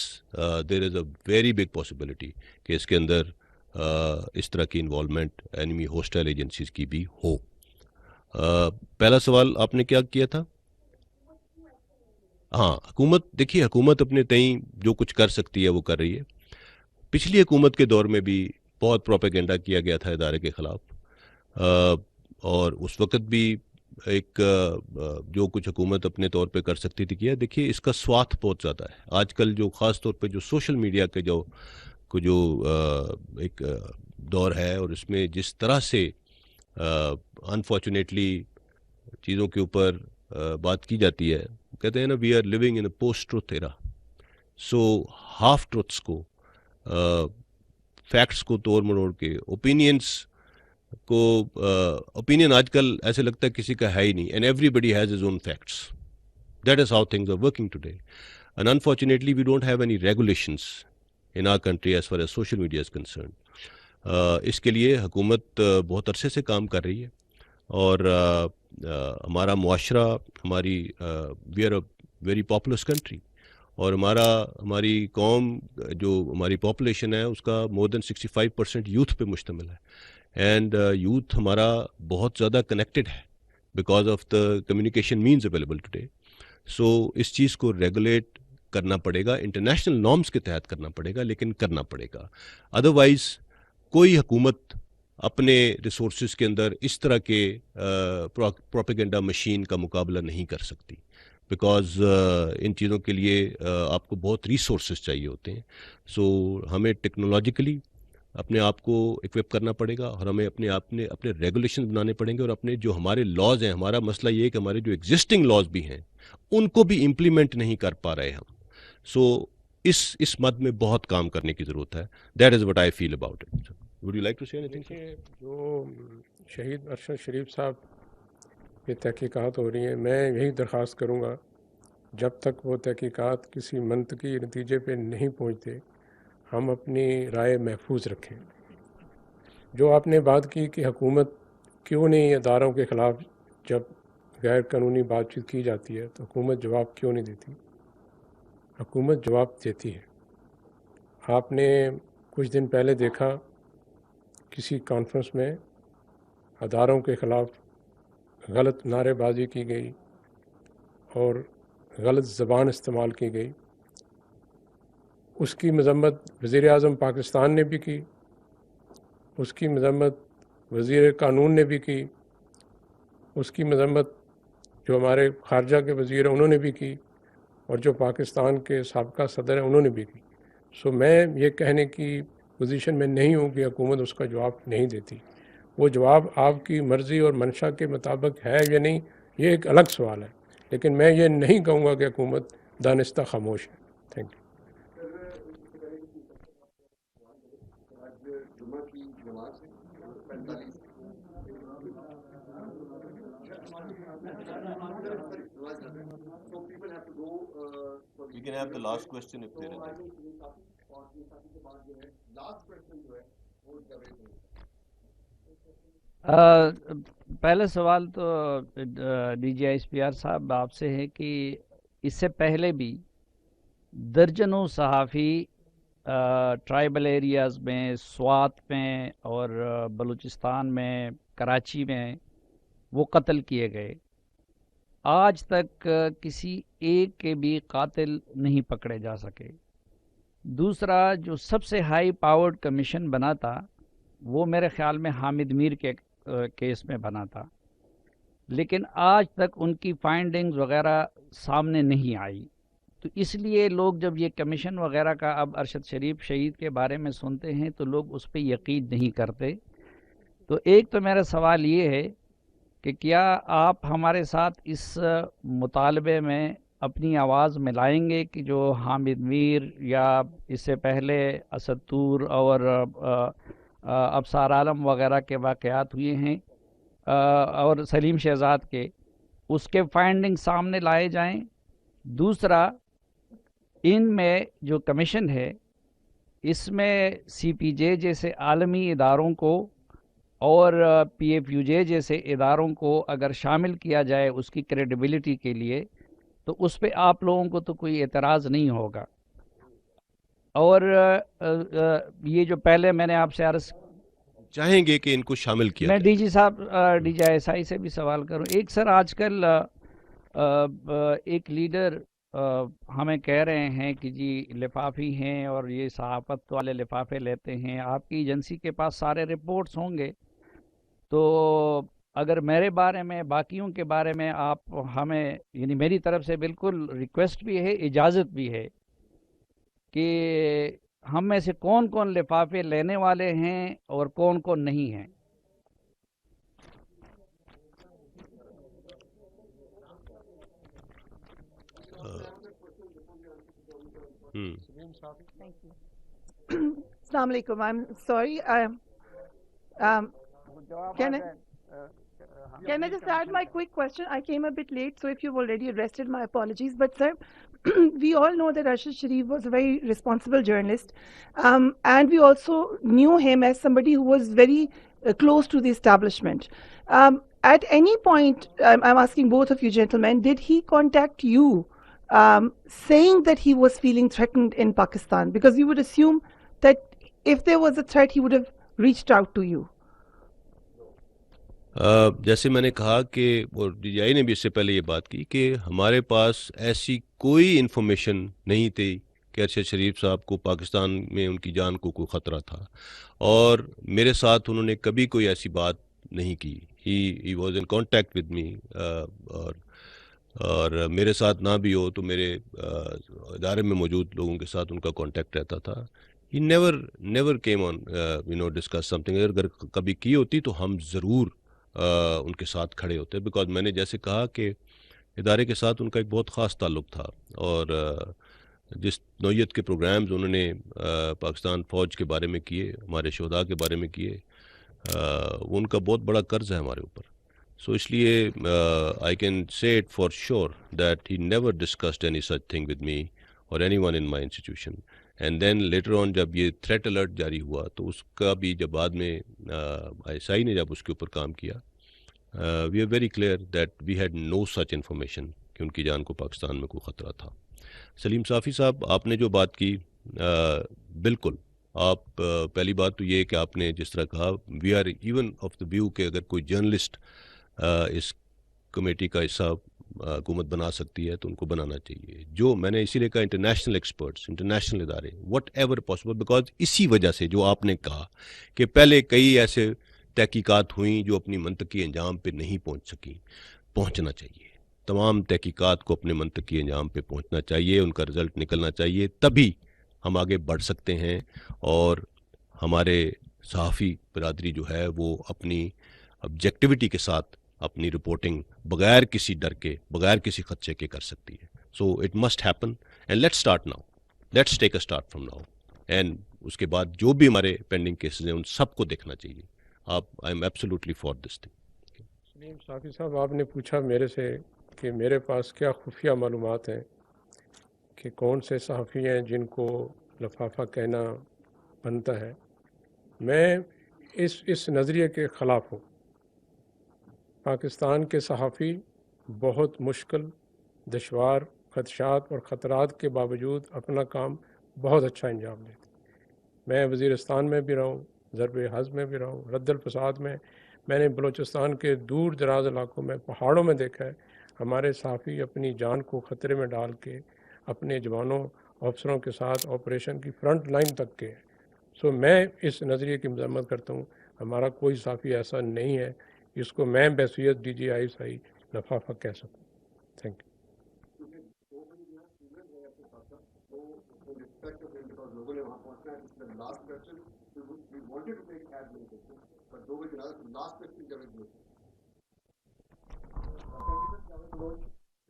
there is a very big possibility کہ اس کے اندر اس طرح کی انوالومنٹ اینیمی ہوسٹائل ایجنسیز کی بھی ہو. پہلا سوال آپ نے کیا کیا تھا؟ ہاں حکومت، دیکھیے حکومت اپنے تئیں جو کچھ کر سکتی ہے وہ کر رہی ہے. پچھلی حکومت کے دور میں بھی بہت پروپیگنڈا کیا گیا تھا ادارے کے خلاف اور اس وقت بھی ایک جو کچھ حکومت اپنے طور پہ کر سکتی تھی کیا. دیکھیے اس کا سواتھ بہت زیادہ ہے آج کل، جو خاص طور پہ جو سوشل میڈیا کے جو ایک دور ہے اور اس میں جس طرح سے انفارچونیٹلی چیزوں کے اوپر بات کی جاتی ہے. کہتے ہیں نا we are living in a post truth era. So half truths کو، فیکٹس کو توڑ مروڑ کے، اوپینینس کو، اوپینین آج کل ایسے لگتا ہے کسی کا ہے ہی نہیں. And everybody has his own facts. That is how things are working today. And unfortunately we don't have any regulations in our country as far as social media is concerned. اس کے لیے حکومت بہت عرصے سے کام کر رہی ہے اور ہمارا معاشرہ، ہماری we are a very populous country اور ہماری قوم جو ہماری پاپولیشن ہے اس کا مور دین 65% یوتھ پہ مشتمل ہے. اینڈ یوتھ ہمارا بہت زیادہ کنیکٹڈ ہے because of the communication means available today. So اس چیز کو ریگولیٹ کرنا پڑے گا، انٹرنیشنل نارمز کے تحت کرنا پڑے گا، لیکن کرنا پڑے گا. ادروائز کوئی حکومت اپنے ریسورسز کے اندر اس طرح کے پروپیگنڈا مشین کا مقابلہ نہیں کر سکتی بیکاز ان چیزوں کے لیے آپ کو بہت ریسورسز چاہیے ہوتے ہیں. سو ہمیں ٹیکنالوجیکلی اپنے آپ کو اکوپ کرنا پڑے گا اور ہمیں اپنے ریگولیشن بنانے پڑیں گے اور اپنے جو ہمارے لاز ہیں، ہمارا مسئلہ یہ ہے کہ ہمارے جو ایگزسٹنگ لاز بھی ہیں ان کو بھی امپلیمنٹ نہیں کر پا رہے ہم. سو اس مد میں بہت کام کرنے کی ضرورت ہے. That is what I feel about it. Would you like to say anything? دیکھیے، جو شہید ارشد شریف صاحب کی تحقیقات ہو رہی ہیں، میں یہی درخواست کروں گا جب تک وہ تحقیقات کسی منطقی نتیجے پہ نہیں پہنچتے ہم اپنی رائے محفوظ رکھیں. جو آپ نے بات کی کہ حکومت کیوں نہیں اداروں کے خلاف جب غیر قانونی بات چیت کی جاتی ہے تو حکومت جواب کیوں نہیں دیتی؟ حکومت جواب دیتی ہے. آپ نے کچھ دن پہلے دیکھا کسی کانفرنس میں اداروں کے خلاف غلط نعرے بازی کی گئی اور غلط زبان استعمال کی گئی. اس کی مذمت وزیر اعظم پاکستان نے بھی کی، اس کی مذمت وزیر قانون نے بھی کی، اس کی مذمت جو ہمارے خارجہ کے وزیر ہیں انہوں نے بھی کی، اور جو پاکستان کے سابقہ صدر ہیں انہوں نے بھی کی. سو میں یہ کہنے کی پوزیشن میں نہیں ہوں کہ حکومت اس کا جواب نہیں دیتی. وہ جواب آپ کی مرضی اور منشا کے مطابق ہے یا نہیں، یہ ایک الگ سوال ہے، لیکن میں یہ نہیں کہوں گا کہ حکومت دانستہ خاموش ہے. Thank you. You can have the last question if there is. پہلا سوال تو D G I S P R صاحب آپ سے ہے کہ اس سے پہلے بھی درجنوں صحافی ٹرائبل ایریاز میں، سوات میں اور بلوچستان میں، کراچی میں وہ قتل کیے گئے. آج تک کسی ایک کے بھی قاتل نہیں پکڑے جا سکے. دوسرا، جو سب سے ہائی پاورڈ کمیشن بنا تھا وہ میرے خیال میں حامد میر کے کیس میں بنا تھا، لیکن آج تک ان کی فائنڈنگز وغیرہ سامنے نہیں آئی. تو اس لیے لوگ جب یہ کمیشن وغیرہ کا اب ارشد شریف شہید کے بارے میں سنتے ہیں تو لوگ اس پہ یقین نہیں کرتے. تو ایک تو میرا سوال یہ ہے کہ کیا آپ ہمارے ساتھ اس مطالبے میں اپنی آواز ملائیں گے کہ جو حامد میر یا اس سے پہلے اسد طور اور ابصار عالم وغیرہ کے واقعات ہوئے ہیں اور سلیم شہزاد کے، اس کے فائنڈنگ سامنے لائے جائیں. دوسرا، ان میں جو کمیشن ہے اس میں سی پی جے جیسے عالمی اداروں کو اور پی ایف یو جے جیسے اداروں کو اگر شامل کیا جائے اس کی کریڈیبلٹی کے لیے تو اس پہ آپ لوگوں کو تو کوئی اعتراض نہیں ہوگا. اور یہ جو پہلے میں نے آپ سے عرض چاہیں گے کہ ان کو شامل کیا میں جائے. ڈی جی صاحب ڈی جی ایس آئی سے بھی سوال کروں. ایک سر، آج کل ایک لیڈر ہمیں کہہ رہے ہیں کہ جی لفافی ہیں اور یہ صحافت والے لفافے لیتے ہیں. آپ کی ایجنسی کے پاس سارے رپورٹس ہوں گے، تو اگر میرے بارے میں، باقیوں کے بارے میں آپ ہمیں، یعنی میری طرف سے بالکل ریکویسٹ بھی ہے، اجازت بھی ہے کہ ہم میں سے کون کون لفافے لینے والے ہیں اور کون کون نہیں ہیں. Assalamu alaikum. I'm sorry. Can I just add my quick question? I came a bit late, so if you've already addressed it, my apologies. But sir, we all know that Arshad Sharif was a very responsible journalist, and we also knew him as somebody who was very close to the establishment. At any point, I'm asking both of you gentlemen, did he contact you saying that he was feeling threatened in Pakistan? Because you would assume that if there was a threat, he would have reached out to you. جیسے میں نے کہا کہ وہ ڈی جی آئی نے بھی اس سے پہلے یہ بات کی کہ ہمارے پاس ایسی کوئی انفارمیشن نہیں تھی کہ ارشد شریف صاحب کو پاکستان میں ان کی جان کو کوئی خطرہ تھا، اور میرے ساتھ انہوں نے کبھی کوئی ایسی بات نہیں کی. He was in contact with me, اور میرے ساتھ نہ بھی ہو تو میرے ادارے میں موجود لوگوں کے ساتھ ان کا کانٹیکٹ رہتا تھا. He never came on discuss some thing. اگر کبھی کی ہوتی تو ہم ضرور ان کے ساتھ کھڑے ہوتے، بیکاز میں نے جیسے کہا کہ ادارے کے ساتھ ان کا ایک بہت خاص تعلق تھا، اور جس نوعیت کے پروگرامز انہوں نے پاکستان فوج کے بارے میں کیے, ہمارے شہداء کے بارے میں کیے, وہ ان کا بہت بڑا قرض ہے ہمارے اوپر. سو اس لیے I can say it for sure that he never discussed any such thing with me or anyone in my institution. And then later on جب یہ تھریٹ الرٹ جاری ہوا تو اس کا بھی جب بعد میں ISI نے جب اس کے اوپر کام کیا, we are very clear that we had no such information کہ ان کی جان کو پاکستان میں کوئی خطرہ تھا. سلیم صافی صاحب, آپ نے جو بات کی, بالکل آپ پہلی بات تو یہ کہ آپ نے جس طرح کہا, we are even of the view کہ اگر کوئی جرنلسٹ اس کمیٹی کا حصہ حکومت بنا سکتی ہے تو ان کو بنانا چاہیے. جو میں نے اسی لیے کہا انٹرنیشنل ایکسپرٹس, انٹرنیشنل ادارے, وٹ ایور پاسبل, بیکاز اسی وجہ سے جو آپ نے کہا کہ پہلے کئی ایسے تحقیقات ہوئیں جو اپنی منطقی انجام پہ نہیں پہنچ سکیں, پہنچنا چاہیے. تمام تحقیقات کو اپنے منطقی انجام پہ پہنچنا چاہیے, ان کا رزلٹ نکلنا چاہیے, تبھی ہم آگے بڑھ سکتے ہیں اور ہمارے صحافی برادری جو ہے وہ اپنی آبجیکٹیوٹی کے ساتھ اپنی رپورٹنگ بغیر کسی ڈر کے, بغیر کسی خدشے کے کر سکتی ہے. So it must happen and let's start now, let's take a start from now. And اس کے بعد جو بھی ہمارے پینڈنگ کیسز ہیں ان سب کو دیکھنا چاہیے. I am absolutely for this thing. Salim Safi صاحب, آپ نے پوچھا میرے سے کہ میرے پاس کیا خفیہ معلومات ہیں کہ کون سے صحافی ہیں جن کو لفافہ کہنا بنتا ہے. میں اس نظریے کے خلاف ہوں. پاکستان کے صحافی بہت مشکل, دشوار, خدشات اور خطرات کے باوجود اپنا کام بہت اچھا انجام دیتے. میں وزیرستان میں بھی رہا ہوں, ضرب حزب میں بھی رہا ہوں, رد الفساد میں نے بلوچستان کے دور دراز علاقوں میں, پہاڑوں میں دیکھا ہے ہمارے صحافی اپنی جان کو خطرے میں ڈال کے اپنے جوانوں افسروں کے ساتھ آپریشن کی فرنٹ لائن تک کے. سو میں اس نظریے کی مذمت کرتا ہوں. ہمارا کوئی صحافی ایسا نہیں ہے جس کو میں بحیثیت DGI لفافہ کہہ سکوں. Thank you.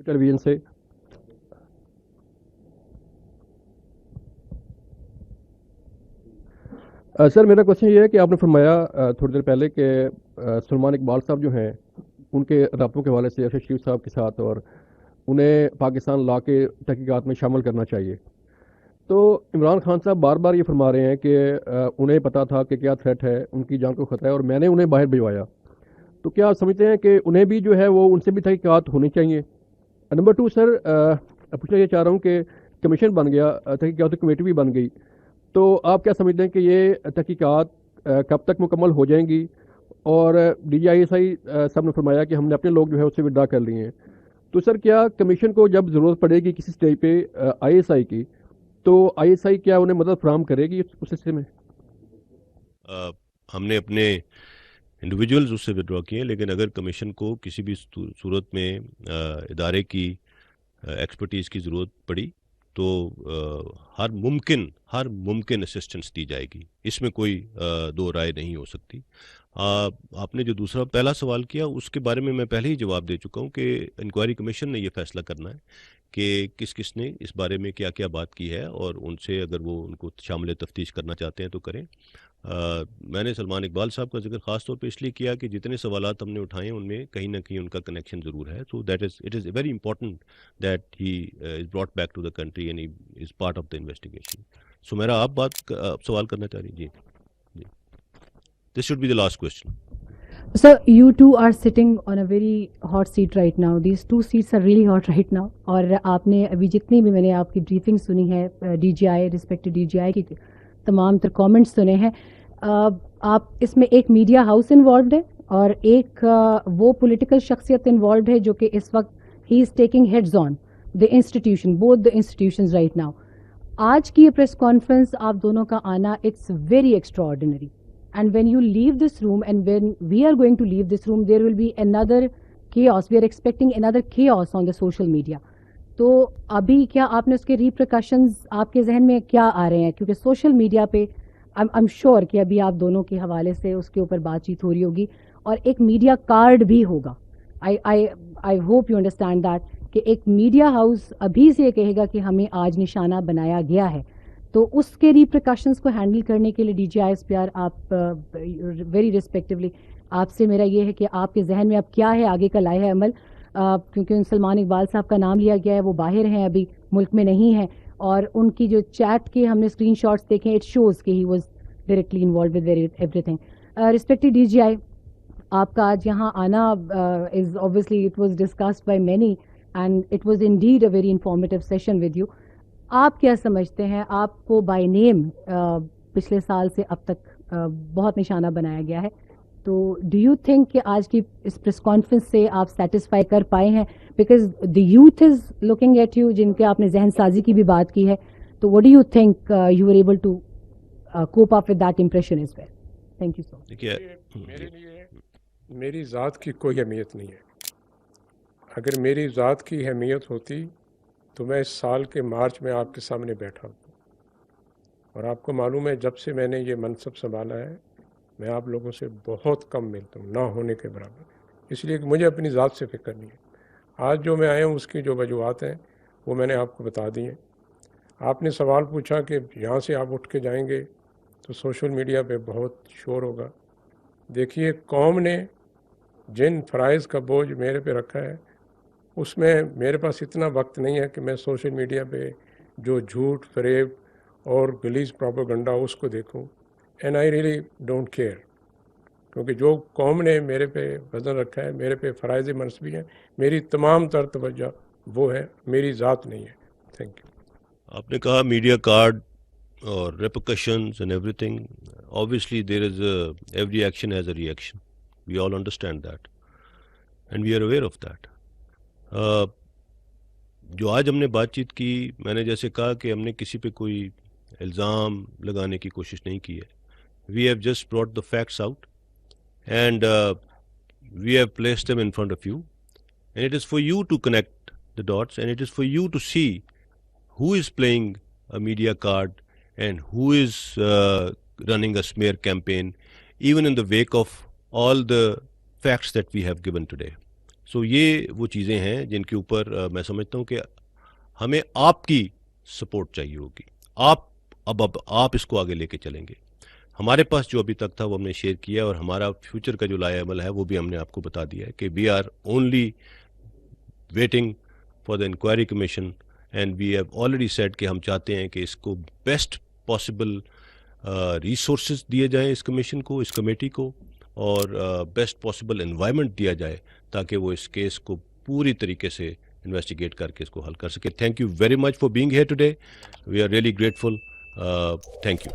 ٹیلی ویژن سے سر میرا کوشچن یہ ہے کہ آپ نے فرمایا تھوڑی دیر پہلے کہ سلمان اقبال صاحب جو ہیں ان کے رابطوں کے حوالے سے ارشد شریف صاحب کے ساتھ اور انہیں پاکستان لا کے تحقیقات میں شامل کرنا چاہیے. تو عمران خان صاحب بار بار یہ فرما رہے ہیں کہ انہیں پتہ تھا کہ کیا تھریٹ ہے, ان کی جان کو خطرہ ہے اور میں نے انہیں باہر بھجوایا. تو کیا آپ سمجھتے ہیں کہ انہیں بھی جو ہے وہ ان سے بھی تحقیقات ہونی چاہیے؟ نمبر 2 سر, پوچھنا یہ چاہ رہا ہوں کہ کمیشن بن گیا, تحقیقاتی کمیٹی بھی بن گئی, تو آپ کیا سمجھتے ہیں کہ یہ تحقیقات کب تک مکمل ہو جائیں گی؟ اور DGI صاحب نے فرمایا کہ ہم نے اپنے لوگ جو ہے اس سے ودرا کر لیے ہیں. تو سر کیا کمیشن کو جب ضرورت پڑے گی کسی سٹیج پہ ISI کی, تو ISI کیا انہیں مدد فراہم کرے گی اس سلسلے میں؟ ہم نے اپنے انڈیویجولز اس سے ودرا کیے ہیں, لیکن اگر کمیشن کو کسی بھی صورت میں ادارے کی ایکسپرٹیز کی ضرورت پڑی تو ہر ممکن اسسٹنس دی جائے گی. اس میں کوئی دو رائے نہیں ہو سکتی. آپ نے جو دوسرا پہلا سوال کیا اس کے بارے میں پہلے ہی جواب دے چکا ہوں کہ انکوائری کمیشن نے یہ فیصلہ کرنا ہے کہ کس نے اس بارے میں کیا کیا بات کی ہے, اور ان سے اگر وہ ان کو شامل تفتیش کرنا چاہتے ہیں تو کریں. میں نے سلمان اقبال صاحب کا ذکر خاص طور پہ اس لیے کیا کہ جتنے سوالات ہم نے اٹھائے ہیں ان میں کہیں نہ کہیں ان کا کنیکشن ضرور ہے. So it is very important that he is brought back to the country and he is part of the investigation. So میرا آپ سوال کرنا چاہ رہی ہیں؟ جی this should be the last question. Sir, you two are sitting on a very hot seat right now. These two seats are really hot right now. اور آپ نے ابھی جتنی بھی میں نے آپ کی بریفنگ سنی ہے DGI, رسپیکٹ DGI کی تمام تر کامنٹس سنے ہیں, آپ اس میں ایک میڈیا ہاؤس انوالوڈ ہے اور ایک وہ پولیٹیکل شخصیت انوالوڈ ہے جو کہ اس وقت he is taking heads on the institution, both the institutions right now. آج کی یہ پریس کانفرنس آپ دونوں کا آنا it's very extraordinary. And when you leave this room and when we are going to leave this room, there will be another chaos. We are expecting another chaos on the social media. تو ابھی کیا آپ نے اس کے ریپریکاشنز آپ کے ذہن میں کیا آ رہے ہیں؟ کیونکہ سوشل میڈیا پہ I'm sure کہ ابھی آپ دونوں کے حوالے سے اس کے اوپر بات چیت ہو رہی ہوگی اور ایک میڈیا کارڈ بھی ہوگا. I hope you understand that کہ ایک میڈیا ہاؤس ابھی سے یہ کہے گا کہ ہمیں آج نشانہ بنایا گیا ہے, تو اس کے ریپریکاشنز کو ہینڈل کرنے کے لیے DGI آپ ویری ریسپیکٹولی آپ سے میرا یہ ہے کہ آپ کے ذہن میں اب کیا ہے آگے کا لائحہ عمل, کیونکہ سلمان اقبال صاحب کا نام لیا گیا ہے, وہ باہر ہیں, ابھی ملک میں نہیں ہیں, اور ان کی جو چیٹ کے ہم نے اسکرین شاٹس دیکھے, اٹ شوز کہ he was directly involved with every thing. Respected DGI, آپ کا آج یہاں آنا از obviously it was discussed by many and it was indeed a very informative session with you. آپ کیا سمجھتے ہیں, آپ کو بائی نیم پچھلے سال سے اب تک بہت نشانہ بنایا گیا ہے, تو ڈو یو تھنک کہ آج کی اس پریس کانفرنس سے آپ سیٹسفائی کر پائے ہیں, because the youth is looking at you, جن کے آپ نے ذہن سازی کی بھی بات کی ہے, تو what do you think you are able to cope up with that impression as well? Thank you so much. میرے لیے میری ذات کی کوئی اہمیت نہیں ہے. اگر میری ذات کی اہمیت ہوتی تو میں اس سال کے مارچ میں آپ کے سامنے بیٹھا ہوں, اور آپ کو معلوم ہے جب سے میں نے یہ منصب سنبھالا ہے میں آپ لوگوں سے بہت کم ملتا ہوں, نہ ہونے کے برابر, اس لیے کہ مجھے اپنی ذات سے فکر نہیں ہے. آج جو میں آیا ہوں اس کی جو وجوہات ہیں وہ میں نے آپ کو بتا دی ہیں. آپ نے سوال پوچھا کہ یہاں سے آپ اٹھ کے جائیں گے تو سوشل میڈیا پہ بہت شور ہوگا. دیکھیے, قوم نے جن فرائض کا بوجھ میرے پہ رکھا ہے اس میں میرے پاس اتنا وقت نہیں ہے کہ میں سوشل میڈیا پہ جو جھوٹ فریب اور گلیز پروپیگنڈا اس کو دیکھوں, and I really don't care, کیونکہ جو قوم نے میرے پہ وزن رکھا ہے, میرے پہ فرائض منصبی ہیں, میری تمام تر توجہ وہ ہے, میری ذات نہیں ہے. Thank you. آپ نے کہا میڈیا کارڈ اور repercussions and every thing, obviously there is every action has a reaction, we all understand that and we are aware of that. جو آج ہم نے بات چیت کی, میں نے جیسے کہا کہ ہم نے کسی پہ کوئی الزام لگانے کی کوشش نہیں کی ہے. We have just brought the facts out and we have placed them in front of you, and it is for you to connect the dots, and it is for you to see who is playing a media card and who is running a smear campaign, even in the wake of all the facts that we have given today. سو یہ وہ چیزیں ہیں جن کے اوپر میں سمجھتا ہوں کہ ہمیں آپ کی سپورٹ چاہیے ہوگی. اب آپ اس کو آگے لے کے چلیں گے. ہمارے پاس جو ابھی تک تھا وہ ہم نے شیئر کیا, اور ہمارا فیوچر کا جو لائحہ عمل ہے وہ بھی ہم نے آپ کو بتا دیا ہے کہ we are only waiting for the inquiry commission, and we have already said کہ ہم چاہتے ہیں کہ اس کو بیسٹ پاسبل ریسورسز دیے جائیں اس کمیشن کو, اس کمیٹی کو, اور بیسٹ پاسبل انوائرمنٹ دیا جائے تاکہ وہ اس کیس کو پوری طریقے سے انویسٹیگیٹ کر کے اس کو حل کر سکے. Thank you very much for being here today, we are really grateful. Thank you.